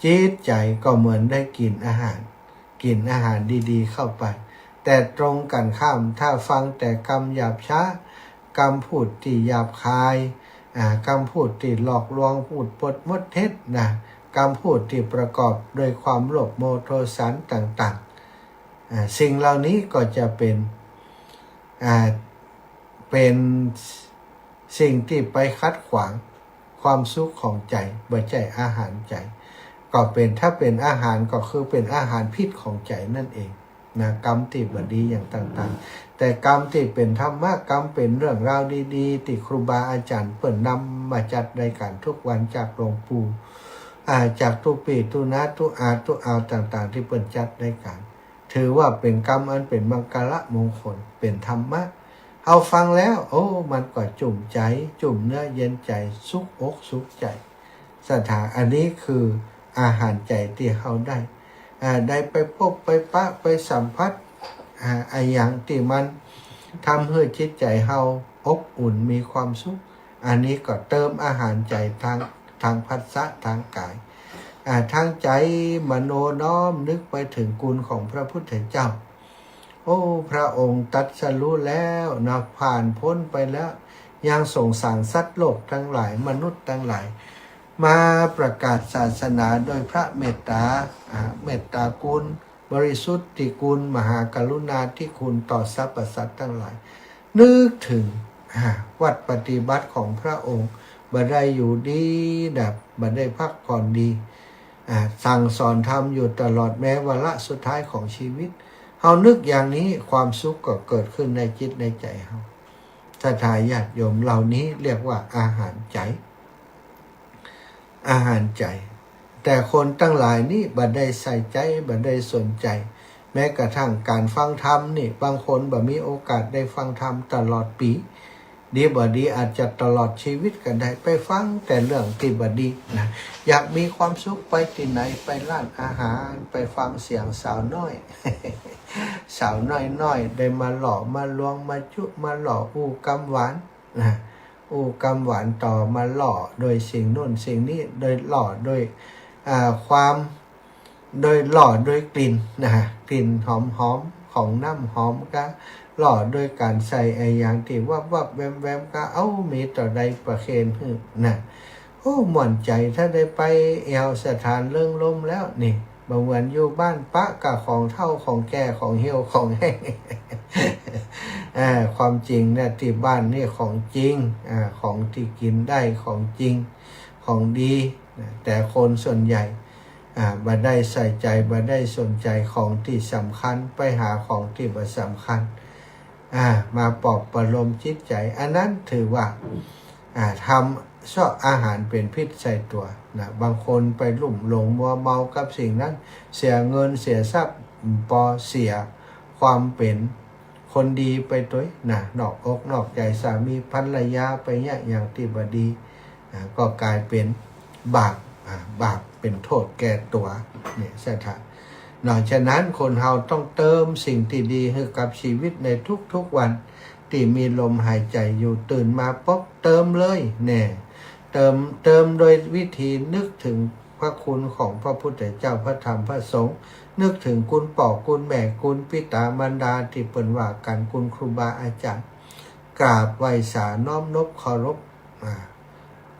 จิตใจก็เหมือนได้กินอาหารดีๆเข้าไปแต่ตรงกันข้ามถ้าฟังแต่คำหยาบช้าคำพูดที่หยาบคายคำพูดที่หลอกลวงพูดปดมดเท็จคำพูดที่ประกอบด้วยความโลภโมโทสันต่างๆสิ่งเหล่านี้ก็จะเป็นสิ่งที่ไปคัดขวางความสุขของใจบ่ใจอาหารใจก็เป็นถ้าเป็นอาหารก็คือเป็นอาหารพิษของใจนั่นเองกรรมที่บ่ดีอย่างต่างๆแต่กรรมที่เป็นธรรมะกรรมเป็นเรื่องราวดีๆที่ครูบาอาจารย์เปิ่นนำมาจัดรายการทุกวันจากหลวงปู่จากทุกปีทุนาทุเอาต่างๆที่เปิ่นจัดรายการถือว่าเป็นกรรมอันเป็นมังกรมงคลเป็นธรรมะ เอาฟังแล้วโอ้มันก็จุ่มใจจุ่มเนื้อเย็นใจสุกอกสุกใจสถานอันนี้คืออาหารใจที่เขาได้ไปพบไปปะไปสัมผัสไอ้อย่างที่มันทำให้จิตใจเขาอบอุ่นมีความสุขอันนี้ก็เติมอาหารใจทางภาษาทางกายทางใจมโนน้อมนึกไปถึงคุณของพระพุทธเจ้าโอ้พระองค์ตรัสรู้แล้วนะผ่านพ้นไปแล้วยังส่งสารสัตว์โลกทั้งหลายมนุษย์ทั้งหลายมาประกาศศาสนาโดยพระเมตตาคุณบริสุทธิคุณมหากรุณาธิคุณต่อสรรพสัตว์ทั้งหลายนึกถึงวัดปฏิบัติของพระองค์บ่ได้อยู่ดีดับบ่ได้พักผ่อนดีสั่งสอนธรรมอยู่ตลอดแม้วาระสุดท้ายของชีวิตเฮานึกอย่างนี้ความสุขก็เกิดขึ้นในจิตในใจเฮาศรัทธาญาติโยมเหล่านี้เรียกว่าอาหารใจแต่คนตั้งหลายนี่บ่ได้ใส่ใจบ่ได้สนใจแม้กระทั่งการฟังธรรมนี่บางคนบ่มีโอกาสได้ฟังธรรมตลอดปีดีบ่ดีอาจจะตลอดชีวิตก็ได้ไปฟังแต่เรื่องที่บ่ดีนะอยากมีความสุขไปที่ไหนไปร้านอาหารไปฟังเสียงสาวน้อย สาวน้อยได้มาหล่อมาลวงมาจุมาหล่ออู้กำหวานนะอู้กำหวานต่อมาหล่อโดยสิ่งโน้นสิ่งนี้โดยหล่อโดยความโดยหล่อโดยกลิ่นนะกลิ่นหอมของน้ำหอมก็หล่อโดยการใส่ไอ้อย่างที่วับแวมก็เอามีต่อใดประเคนฮึนะโอ้หม่วนใจถ้าได้ไปแอวสถานเรื่องลมแล้วนี่บางวันอยู่บ้านปะกะของเท่าของแก่ของเหี่ยวของแห้ง ความจริงเนี่ยที่บ้านนี่ของจริงของที่กินได้ของจริงของดีแต่คนส่วนใหญ่บ่ได้ใส่ใจบ่ได้สนใจของที่สำคัญไปหาของที่บ่สำคัญมาปลอบประโลมจิตใจอันนั้นถือว่าทำชอบอาหารเป็นพิษใส่ตัวนะบางคนไปหลุ่มหลงมัวเมากับสิ่งนั้นเสียเงินเสียทรัพย์เสียความเป็นคนดีไปตัวนอกอกนอกใจสามีภรรยาไปเนี่ยอย่างที่บ่ดีก็กลายเป็นบาปเป็นโทษแก่ตัวเนี่ยใช่ไหมนอกจากนั้นคนเราต้องเติมสิ่งที่ดีให้กับชีวิตในทุกๆวันที่มีลมหายใจอยู่ตื่นมาปุ๊บเติมเลยเนี่ยเติมโดยวิธีนึกถึงพระคุณของพระพุทธเจ้าพระธรรมพระสงฆ์นึกถึงคุณพ่อคุณแม่คุณปิตามารดาที่เปิ่นว่ากันคุณครูบาอาจารย์กราบไหว้สาน้อมนบเคารพ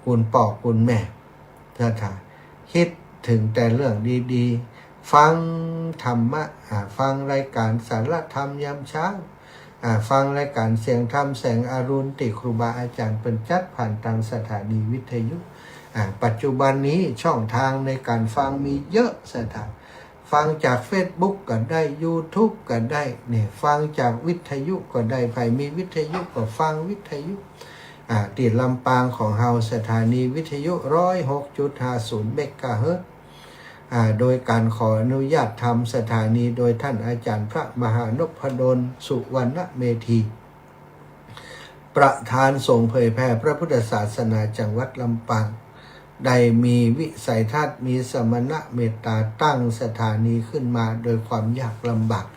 คุณพ่อคุณแม่ถ้าคิดถึงแต่เรื่องดีๆฟังธรรมะฟังรายการสารธรรมยามเช้าฟังรายการเสียงธรรมแสงอรุณที่ครูบาอาจารย์เป็นจัดผ่านทางสถานีวิทยุปัจจุบันนี้ช่องทางในการฟังมีเยอะสถานฟังจาก Facebook ก็ได้ YouTube ก็ได้เนี่ยฟังจากวิทยุก็ได้ใครมีวิทยุก็ฟังวิทยุติดลำปางของเฮาสถานีวิทยุ 106.50 เมกะเฮิรตซ์โดยการขออนุญาตทำสถานีโดยท่านอาจารย์พระมหานพดลสุวรรณเมธีประธานส่งเผยแพร่พระพุทธศาสนาจังหวัดลำปางได้มีวิสัยทัศน์มีสมณะเมตตาตั้งสถานีขึ้นมาโดยความยากลำบาก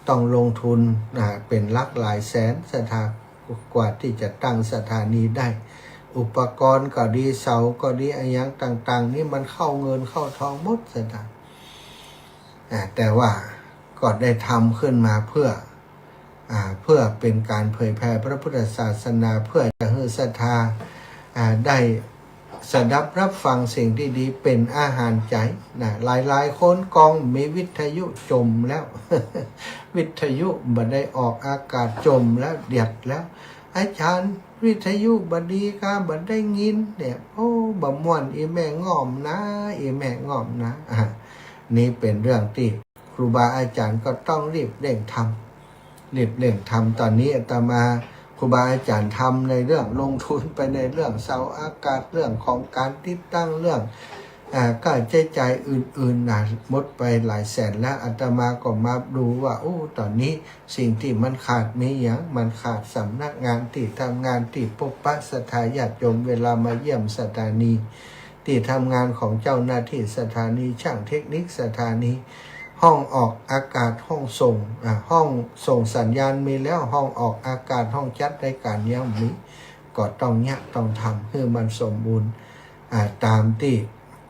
ต้องลงทุนเป็นหลักหลายแสนสถานกว่าที่จะตั้งสถานีได้อุปกรณ์ก็ดีเสาก็ดีอะไรอย่างต่างๆนี่มันเข้าเงินเข้าทองหมดสถานแต่ว่าก็ได้ทำขึ้นมาเพื่อเป็นการเผยแพร่พระพุทธศาสนาเพื่อจะให้ศรัทธาได้สดับรับฟังสิ่งที่ดีเป็นอาหารใจหลายคนกองมีวิทยุจมแล้ว วิทยุบ่ได้ออกอากาศจมแล้วเดือดแล้วอาจารย์วิทยุบ่ดีค่ะบ่ได้ยินเนี่ยโอ้บ่ม่วนอีแม่ง่อมนะอีแม่ง่อมนะนี่เป็นเรื่องที่ครูบาอาจารย์ก็ต้องรีบเร่งทำตอนนี้อาตมาครูบาอาจารย์ทำในเรื่องลงทุนไปในเรื่องเสาอากาศเรื่องของการติดตั้งเรื่อง ค่าใช้จ่ายอื่นๆนะหมดไปหลายแสนแล้วอาตมาก็มาดูว่าโอ้ตอนนี้สิ่งที่มันขาดมีอย่างมันขาดสำนักงานที่ทำงานที่พบปะสถาญาติโยมเวลามาเยี่ยมสถานีที่ทำงานของเจ้าหน้าที่สถานีช่างเทคนิคสถานีห้องออกอากาศห้องส่งห้องส่งสัญญาณมีแล้วห้องออกอากาศห้องจัดรายการยังมีก็ต้องทำให้มันสมบูรณ์ตามที่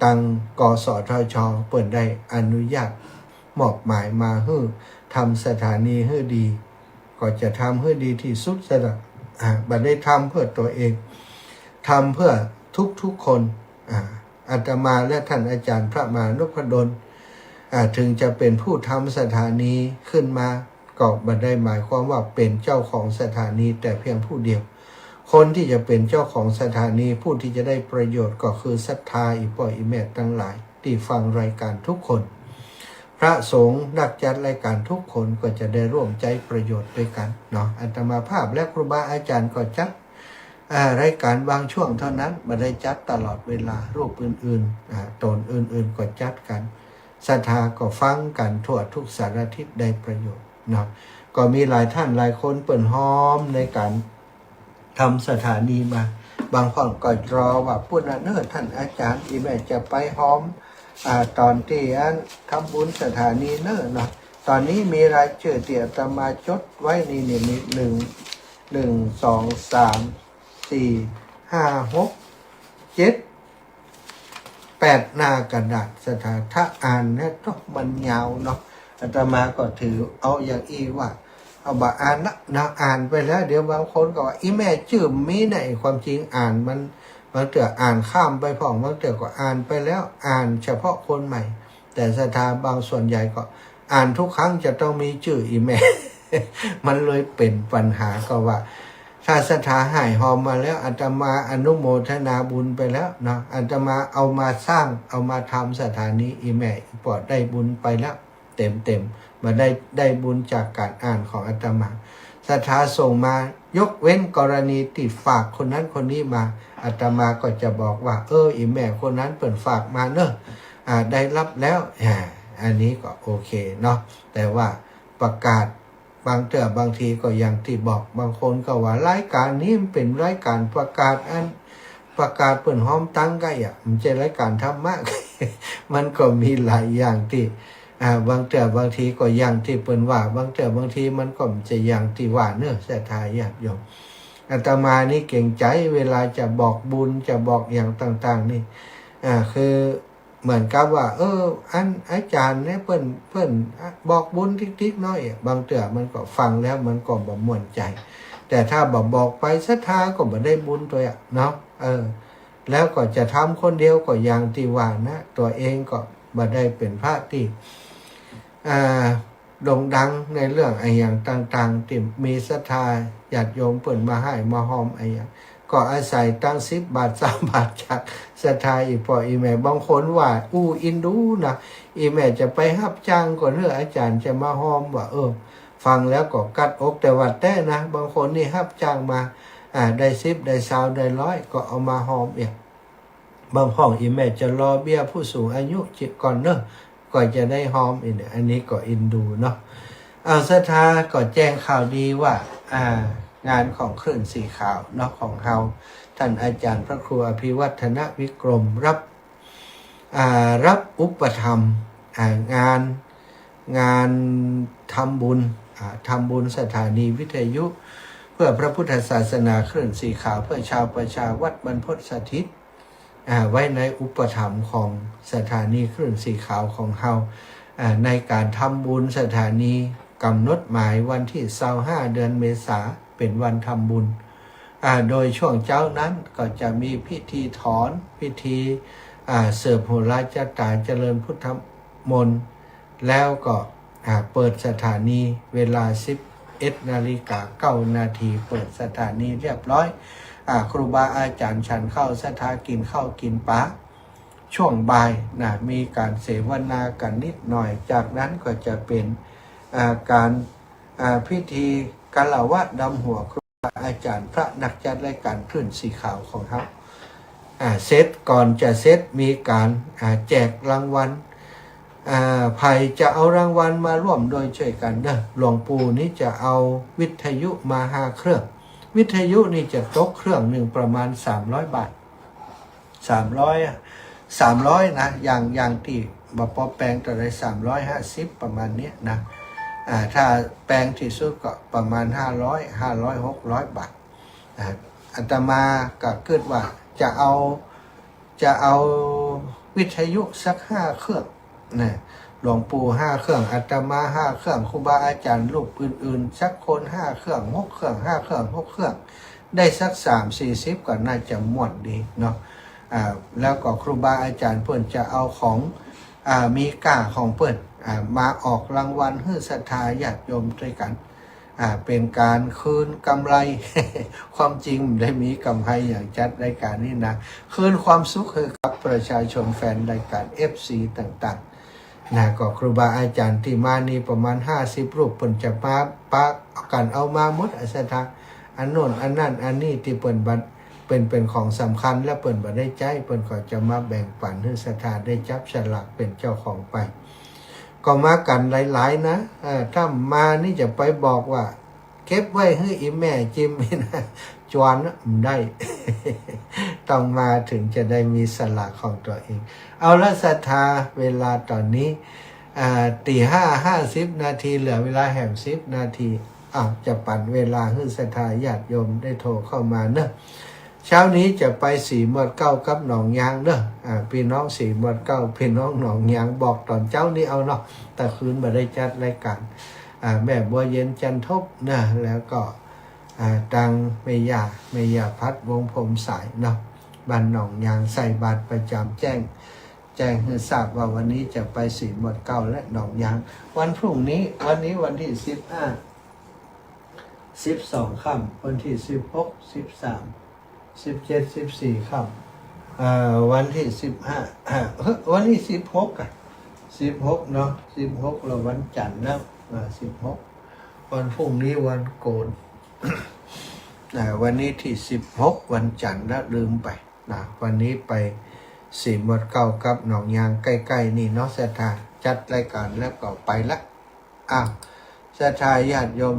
ตังกสทช.เปิดได้อนุญาตมอบหมายมาให้ทำสถานีให้ดีก็จะทำให้ดีที่สุดสำหรับบัดได้ทำเพื่อตัวเองทำเพื่อทุกคนอาตมาและท่านอาจารย์พระมหานพดลถึงจะเป็นผู้ทำสถานีขึ้นมาก็บัดได้หมายความว่าเป็นเจ้าของสถานีแต่เพียงผู้เดียวคนที่จะเป็นเจ้าของสถานีผู้ที่จะได้ประโยชน์ก็คือศรัทธาอีป่อยอีแม่ทั้งหลายที่ฟังรายการทุกคนพระสงฆ์นักจัดรายการทุกคนก็จะได้ร่วมใจประโยชน์ด้วยกันเนาะอาตมาภาพและครูบาอาจารย์ก็จัดรายการบางช่วงเท่านั้นไม่ได้จัดตลอดเวลารูปอื่นๆตนอื่นๆก็จัดกันศรัทธาก็ฟังกันทั่วทุกสารทิศได้ประโยชน์เนาะก็มีหลายท่านหลายคนเปิดห้อมในการทำสถานีมาบางคนก็รอว่าพูดนะเนอท่านอาจารย์อีแม่จะไปห้อมตอนที่ทำบุญสถานีเนอเนาะตอนนี้มีรายชื่อที่อาตมาจดไว้นี่มี1 2 3 4 5 6 7 8หน้ากระดาษสถานถ้าอ่านเนี่ยต้องมันยาวเนาะอาตมาก็ถือเอาอย่างอีว่าเอาบะอ่านนะอ่านไปแล้วเดี๋ยวบางคนก็ว่าอีแม่ชื่อมีไหนความจริงอ่านมันบางเถื่ออ่านข้ามไปผ่องบางเถื่อก็อ่านไปแล้วอ่านเฉพาะคนใหม่แต่ศรัทธาบางส่วนใหญ่ก็อ่านทุกครั้งจะต้องมีชื่ออีแม่ มันเลยเป็นปัญหาก็ว่าถ้าศรัทธาหายหอมมาแล้วอาตมาอนุโมทนาบุญไปแล้วเนาะอาตมาเอามาสร้างเอามาทำสถานีอีแม่ปอดได้บุญไปแล้วเต็มมาได้บุญจากการอ่านของอาตมาศรัทธาส่งมายกเว้นกรณีที่ฝากคนนั้นคนนี้มาอาตมาก็จะบอกว่าอีแม่คนนั้นเปิดฝากมาเนอะได้รับแล้วอันนี้ก็โอเคเนาะแต่ว่าประกาศบางบางทีก็อย่างที่บอกบางคนก็ว่ารายการนี้มันเป็นรายการประกาศประกาศเปิดห้อมตั้งไก่มันจะรายการธรรมะ มันก็มีหลายอย่างที่บางทีก็อย่างที่เปิ้นว่าบางทีมันก็จะอย่างที่ว่าเนื้อศรัทธาญาติโยมอาตมานี่เก่งใจเวลาจะบอกบุญจะบอกอย่างต่างๆนี่คือเหมือนกับว่าอาจารย์เนี่ยเปิ้นบอกบุญทิกๆน้อยบางมันก็ฟังแล้วมันก็บ่ม่วนใจแต่ถ้าบอกไปศรัทธาก็บ่ได้บุญตัวเนาะแล้วก็จะทำคนเดียวก็อย่างที่ว่านะตัวเองก็บ่ได้เป็นพระที่โด่งดังในเรื่องอย่างต่างๆที่มีศรัทธาญาติโยมเปิ่นมาให้มาหอมอย่างก็อาศัยตั้ง10 บาท3 บาทจากศรัทธาอีกพออีแม่บางคนว่าอินดูนะอีแม่จะไปรับจ้างก่อนเรื่องอาจารย์จะมาหอมว่าฟังแล้วก็กัดอกแต่ว่าแต่นะบางคนนี่รับจ้างมาได้10ได้20ได้100ก็เอามาหอมอีกบางห้องอีแม่จะรอเบี้ยผู้สูงอายุจิตก่อนเนอะก็จะได้หอมอีกอันนี้ก็อินดูเนาะศรัทธาก็แจ้งข่าวดีว่างานของคลื่นสีขาวเนาะของเราท่านอาจารย์พระครูอภิวัฒนวิกรมรับอุปถัมภ์งานทำบุญสถานีวิทยุเพื่อพระพุทธศาสนาคลื่นสีขาวเพื่อชาวประชาวัดบรรพตสถิตไว้ในอุปถัมภ์ของสถานีคลื่นสีขาวของเราในการทำบุญสถานีกำหนดหมายวันที่25เดือนเมษาเป็นวันทำบุญโดยช่วงเช้านั้นก็จะมีพิธีถอนพิธีเสิร์ฟโหราจตาเจริญพุทธมนต์แล้วก็เปิดสถานีเวลา11:09 นาทีเปิดสถานีเรียบร้อยครูบาอาจารย์ฉันเข้าศรัทธากินข้าวกินปลาช่วงบ่ายมีการเสวนากันนิดหน่อยจากนั้นก็จะเป็นการพิธีกาลวะดำหัวครูบาอาจารย์พระนักจัดรายการคลื่นสีขาวของเขา เซตก่อนจะเซตมีการแจกรางวัลใครจะเอารางวัลมาร่วมโดยช่วยกันเด้อหลวงปู่นี่จะเอาวิทยุมา5 เครื่องวิทยุนี่จะตกเครื่องหนึ่งประมาณ300 บาท300นะอย่างที่บปแปลงตัวใด350ประมาณนี้นะถ้าแปลงที่สุดก็ประมาณ600 บาทอาตมาก็คิดว่าจะเอาวิทยุสัก5 เครื่องนะหลวงปู่5 เครื่องอาตมา5 เครื่องครูบาอาจารย์รูปอื่นๆสักคน5 เครื่อง6 เครื่อง5 เครื่อง6 เครื่องได้สัก30-40ก็น่าจะม่วนดีเนาะแล้วก็ครูบาอาจารย์เพื่อนจะเอาของมีก้าของเพื่อนมาออกรางวัลให้ศรัทธาญาติโยมด้วยกันเป็นการคืนกำไร ความจริงได้มีกำไรอย่างจัดรายการนี้นะคืนความสุขให้กับประชาชนแฟนรายการ FC ต่างๆนะก็ครูบาอาจารย์ที่มานี่ประมาณ50 รูปเพิ่นจะมาปักกันเอามาหมดศรัทธาอันโน้นอันนั้นอันนี้ที่เปิ้นบัดเป็นของสำคัญและเปิ้นบ่ได้ใจเปิ้นก็จะมาแบ่งปันให้ศรัทธาได้จับฉลากเป็นเจ้าของไปก็มากันหลายๆนะถ้ามานี่จะไปบอกว่าเก็บไว้ให้อีแม่จิมนะจวนไม่ได้ ต้องมาถึงจะได้มีสลากของตัวเองเอาละศรัทธาเวลาตอนนี้5:50 นาทีเหลือเวลาแหม10 นาทีจะปั่นเวลาให้ศรัทธาญาติโยมได้โทรเข้ามาเนอะเช้านี้จะไป4:09กับหนองยางเด้อพี่น้อง4:09พี่น้องหนองยางบอกตอนเช้านี้เอาเนาะแต่คืนมาได้จัดรายการแม่บัวเย็นจันทบนะแล้วก็ตังเมยาพัดวงผมสายเนาะบ้านหนองยางใส่บาตรประจำแจ้งให้ทราบว่าวันนี้จะไป4:09และหนองยางวันพรุ่งนี้วันที่12 ค่ำวันที่16 13 17 14 ค่ำวันที่15วันที่16อ่ะ16เนาะ16เราวันจันทร์แล้ว16วันพรุ่งนี้วันโกน วันนี้ที่16วันจันทร์แล้วลืมไปนะวันนี้ไป4:09กับหนองยางใกล้ๆนี่เนาะศรัทธาจัดรายการแล้วก็ไปละศรัทธาญาติโยม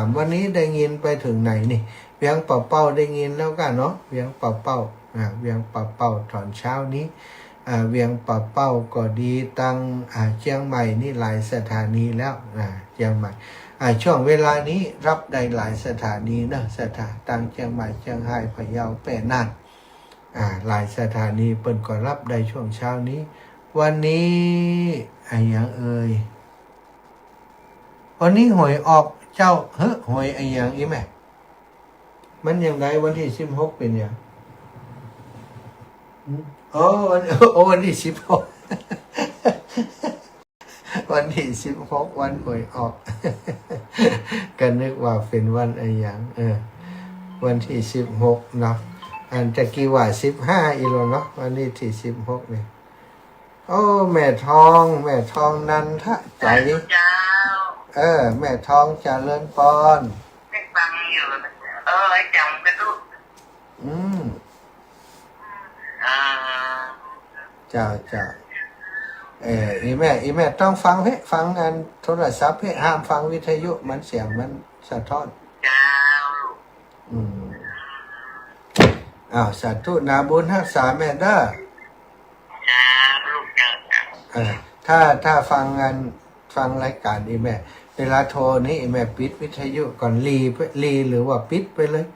0808844173วันนี้ได้ยินไปถึงไหนนี่เวียงป่าเป้าได้ยินแล้วกันเนาะเวียงป่าเป้าเวียงป่าเป้าตอนเช้านี้เวียงป่าเป้าก็ดีตั้งเชียงใหม่นี่หลายสถานีแล้วเชียงใหม่ช่วงเวลานี้รับได้หลายสถานีนะสถานตั้งเชียงใหม่เชียงรายพะเยาแปรน่านหลายสถานีเปิ่นก็รับได้ช่วงเช้านี้วันนี้อย่างวันนี้หวยออกเจ้าหวยอย่างอีแม่มันอย่างไรวันที่16เป็นอย่างวันที่16 วันที่16วันหวยออก ก็นึกว่าเป็นวันอย่างวันที่16เนาะอันตะกี้ว่า15อีโลเนาะวันนี้ที่16เนี่ยโอ้แม่ทองนันทะใจแม่ทองเจริญปอนได้ฟังอยู่ไอ้จังกระตุกเจ้าอีแม่ต้องฟังงานโทรศัพท์ห้ามฟังวิทยุมันเสียงมันสะท้อนเจ้าสาธุนาบุญรักษาแม่เด้อลูกเจ้าถ้าฟังรายการอีแม่เวลาโทรนี่อีแม่ปิดวิทยุก่อนรีหรือว่าปิดไปเลย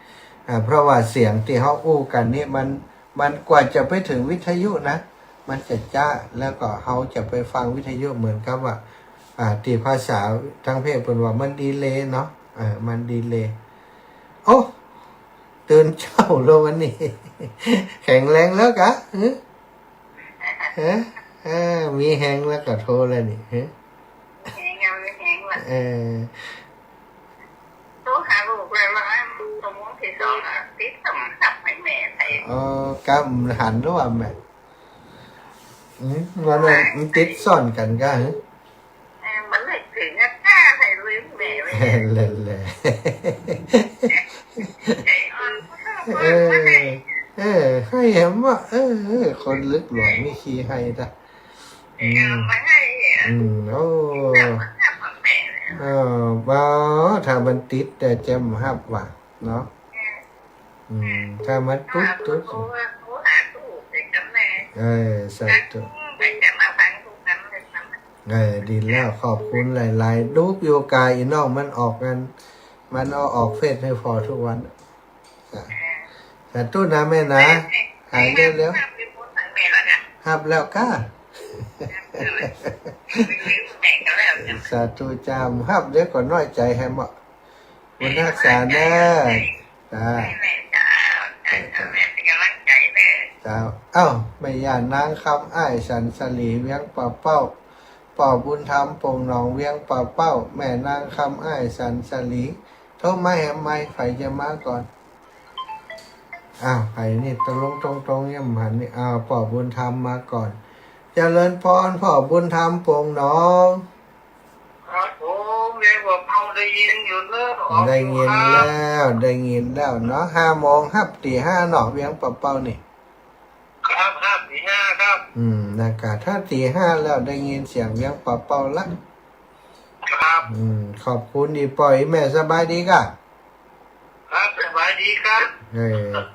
เพราะว่าเสียงที่เขาอู้กันนี่มันกว่าจะไปถึงวิทยุนะมันจะจ้าแล้วก็เขาจะไปฟังวิทยุเหมือนกับว่าตีภาษาทางเพศเป็นว่ามันดีเลย์เนาะมันดีเลย์โอ้ตื่นเช้าแล้ววันนี้ แข็งแรงแล้วกะมีแหงแล้วก็โทรแล้วนี่แหงโทรหาลูกเลยว่าสมมติที่2ติดสำคัญให้แม่ไทยกำหันด้วยแม่มันติดซ่อนกันก็มันเลยถึงกล้าให้ลืมแม่ไว้เลยใจอ่อน เห็นว่าคนลึกหลวงไม่ขี้ให้จ้ะมาให้โอ้บ่ถ้ามันติดแต่จะมหับว่ะเนาะถ้ามันตุ๊ดสาธุดีแล้วขอบคุณหลายๆดูโยกายอีน้องมันออกกันมันเอาออกเฟซให้พอทุกวันสาธุนะแม่นะหายเร็วๆหับแล้วก้าสาธุจามหับเดี๋ยวก่อนน้อยใจให้เหมาะบุญรักษาแน่จ้าเอ้าไม่ย่านนางคำอ้ายสันสลีเวียงป่าเป้าป่อบุญธรรมปงหนองเวียงป่าเป้าแม่นางคำอ้ายสันสลีโทษไม่แหมไม่ไฟจะมาก่อนไผ่นี่ตรงย่ำหันนี่ป่อบุญธรรมมาก่อนเจริญพรป่อบุญธรรมปงหนองได้ยินแล้วเนาะ5 โมงหับตี 5หนอเวียงป่าเป้านี่ครับตี 5ครับนะครับถ้าตี 5แล้วได้ยินเสียงเวียงป่าเป้าละครับขอบคุณดีปล่อยแม่สบายดีก่ะครับสบายดีครับ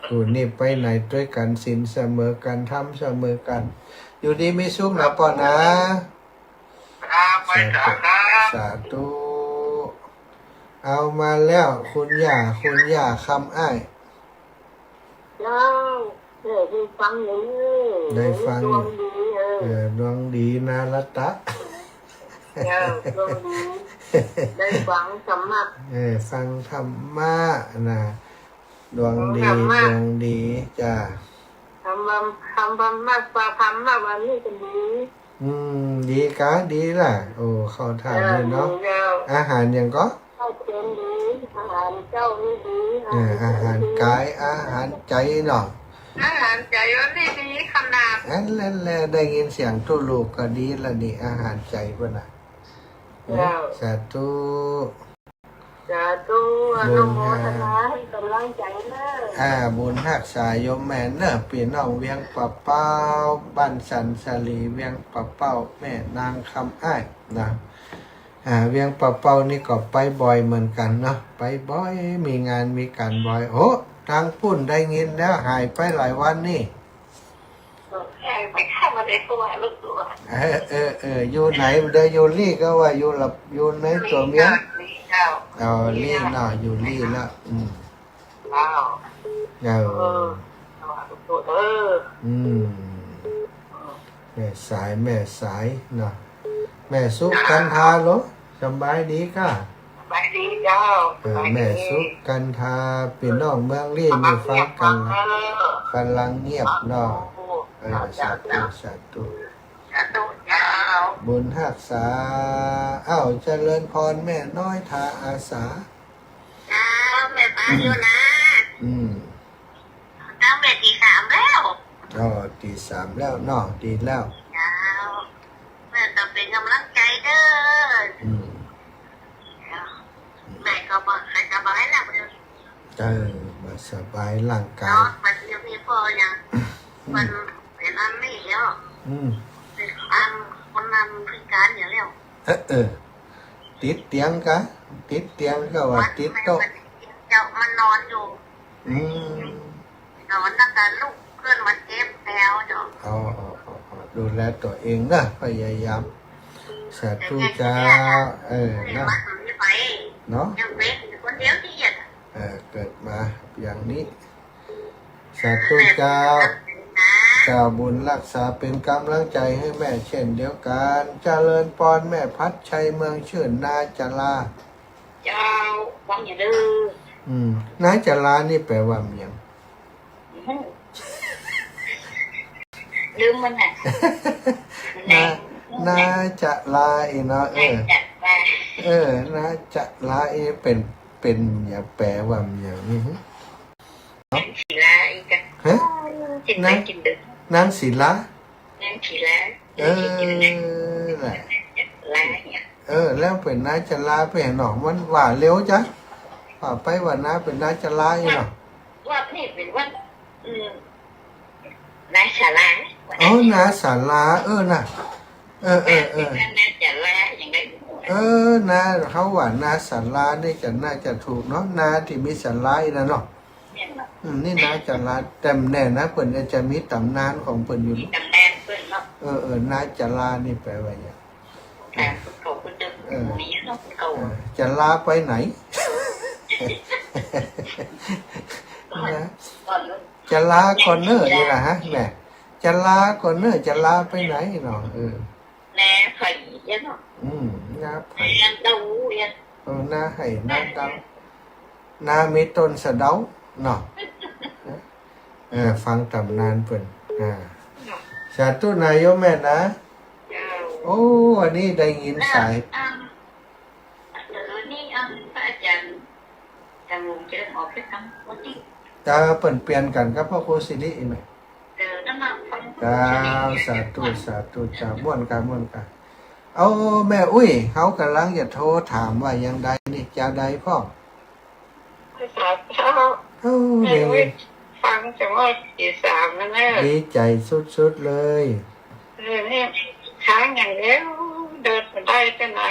กูนี่ไปไหนด้วยกันศีลเสมอกันทำเสมอกันอยู่ดีไม่สุขนะป่อนะครับสาธุเอามาแล้วคุณย่าคำอ้ายได้ฟังอยู่ได้ฟังอยู่ดวงดีนะรัตตะดวงดีได้ฟังธรรมะฟังธรรมะนะดวงดีจ้ะทำมากกว่าทำมากวันนี้จะดีดีกะดีล่ะโอ้เข้าทางเลยเนาะอาหารยังก็อาหารเจ้านี่ดีอาหารกายอาหารใจเนาะอาหารใจวันนี้ดีขนาดแล้วได้ยินเสียงทุลูกก็ดีละนี่อาหารใจป่ะนะสาธุอนุโมทนาให้กำลังใจนะบุญรักษายมแม่เนอะพี่น้องเวียงป่าเป้าบ้านสันสลีเวียงป่าเป้าแม่นางคำอ้ายนะเวียงป่าเป้านี่ก็ไปบ่อยเหมือนกันเนาะไปบ่อยมีงานมีการบ่อยโอ้ทางปุ่นได้ยินแล้วหายไปหลายวันนี่ไปข้ามาได้ตัวลูกตัวอยู่ไหนเดยอยู่ลี่ก็ว่าอยู่ในตัวเมียลี่เนาะอยู่ลี่แล้วแม่สายเนาะแม่สุกันทาโลสบายดีค่ะสบายดีเจ้าแม่สุกันทาพี่น้องเมืองลี่มีฟังกันกำลังเงียบเนาะสาธุบุญรักษาเจริญพรแม่น้อยทาอาสาแม่ป้าอยู่นะตั้งแต่ตี 3แล้วตี 3แล้วเนาะดีแล้วแม่ต้องเป็นกำลังใจเด้อแม่ก็บอกให้สบายแล้วมาสบายร่างกายมันยังมีพอยังมันเป็นอันนี้แล้วเป็นคนนั้นพิการอย่างแล้วติดเตียงก็ว่าติดโต๊ะเจ้ามันนอนอยู่นอนตั้งแต่ลูกเพื่อนมันเจ็บแล้วเจ้าดูแลตัวเองนะพยายามสาธุจ้านะเนาะยังเป็นคนเดียวที่จะเกิดมาอย่างนี้สาธุจ้าบุญรักษาเป็นกำลังใจให้แม่เช่นเดียวกันเจริญพรแม่พัดชัยเมืองชื่นนาจลาเจ้าฟังอย่าดื้อนาจลานี่แปลว่าเมียงลืมมันนาจลาอีเนาะนาจลาเป็นอย่าแปลว่าเมียงนี่ศิลาอีกกินได้กินดึกนางศิลาศิลาแล้วเป็นนาจลาไปหนอมันว่าเร็วจ้ะว่าไปว่านาเป็นนาจลาอีเนาะว่านี่เป็นว่า นายสารา อ๋อนาศาลาน่ะเออ นายสาราอย่างไรนาเขาว่านาศาลานี่จะน่าจะถูกเนาะนาที่มีศาลาอีนะเนาะนี่นาศาลาแต่แน่นะเพิ่นจะมีตำนานของเพิ่นอยู่ ตำนานเพิ่นเนาะนาศาลานี่แปลว่าอย่างแต่เขาเพิ่นจะมีเนาะเขาจะลาไปไหนจะลาคอนเนอร์นี่ล่ะฮะแม่จะลาคอนเนอร์จะลาไปไหนเนาะแน่ไผ่เนาะนาไผ่เดาเนี่ยนาไห่นาเดานามีต้นสะเดาเนาะฟังตำนานเพิ่นสาธุนายโยมแม่นะโอ้อันนี้ได้ยินสายนี่พระอาจารย์จะงงจะออกแค่คำวันที่จะเปลี่ยนกันกับพ่อครูสิริไหมนั่นน่ะสาธุจ้าม่วนกันเอาแม่อุ้ยเขากำลังจะโทรถามว่ายังใดนี่จะใดพ่อสาธุแม่อุ้ยฟังจะว่ากี่สามแล้วแม่ดีใจสุดๆเลยนี่ค้างอย่างเดียวเดินมาได้ใช่ไหม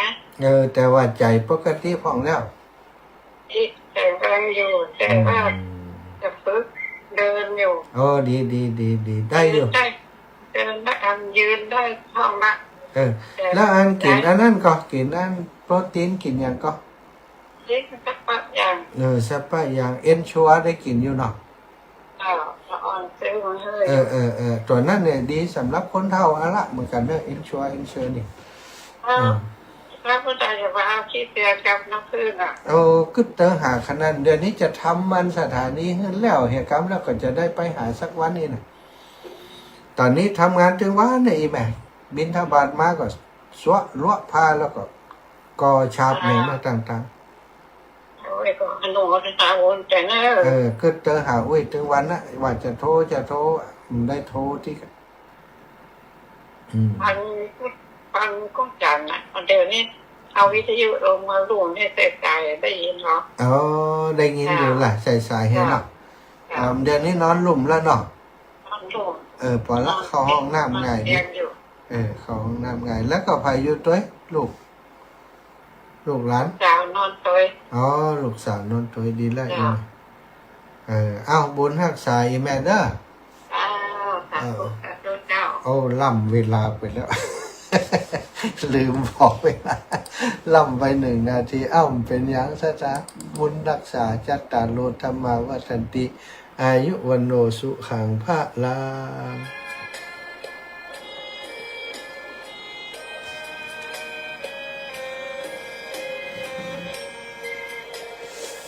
แต่ว่าใจปกติพ่องแล้วแต่ฟังอยู่แต่ว่าจะฝึกเดินอยู่ดีได้อยู่เดินได้ยืนได้ท้องละแล้วอันกินอันนั้นก็กินอันโปรตีนกินอย่างก็กินสักปะอย่างสักปะอย่างเอ็นชัวได้กินอยู่เนาะตัวนั้นเนี่ยดีสำหรับคนเฒ่าอะละเหมือนกันเนอะเอ็นชัวนี่พระพุทธเจ้าว่าที่เตียกับน้ำพึ่งกึศเตอหาขนาดเดือนนี้จะทำมันสถานีขึ้นแล้วเหตุการณ์แล้วก็จะได้ไปหาสักวันนี้นะตอนนี้ทำงานถึงวันไหนแม่บินทบาทมาก็สวะลวะพาแล้วก็ก่อชาบอย่างต่างก็อนุโมทนาบุญแต่เนี่ยกึศเตอหาอุ้ยถึงวันนะว่าจะโทรได้โทรที่ฟังก็จันอ่ะเดี๋ยวนี้เอาวิทยุลงมาลุ่มให้ใส่ใจได้ยินเนาะได้ยินอยู่แหละใส่เห็นเนาะเดี๋ยวนี้นอนหลุมแล้วเนาะพอละเข้าห้องน้ำไงเข้าห้องน้ำไงแล้วก็พายุตัวลูกหลานสาวนอนตัวลูกสาวนอนตัวดีแล้วเอาบุญหักษาอีแม่เด้อล่ำเวลาไปแล้วลืมบอกเวลาล่ำไป1 นาทีเป็นอย่างซะจ้าบุญรักษาจัตตาโลธรรมาวัฏันติอายุวันโนสุขังพระลา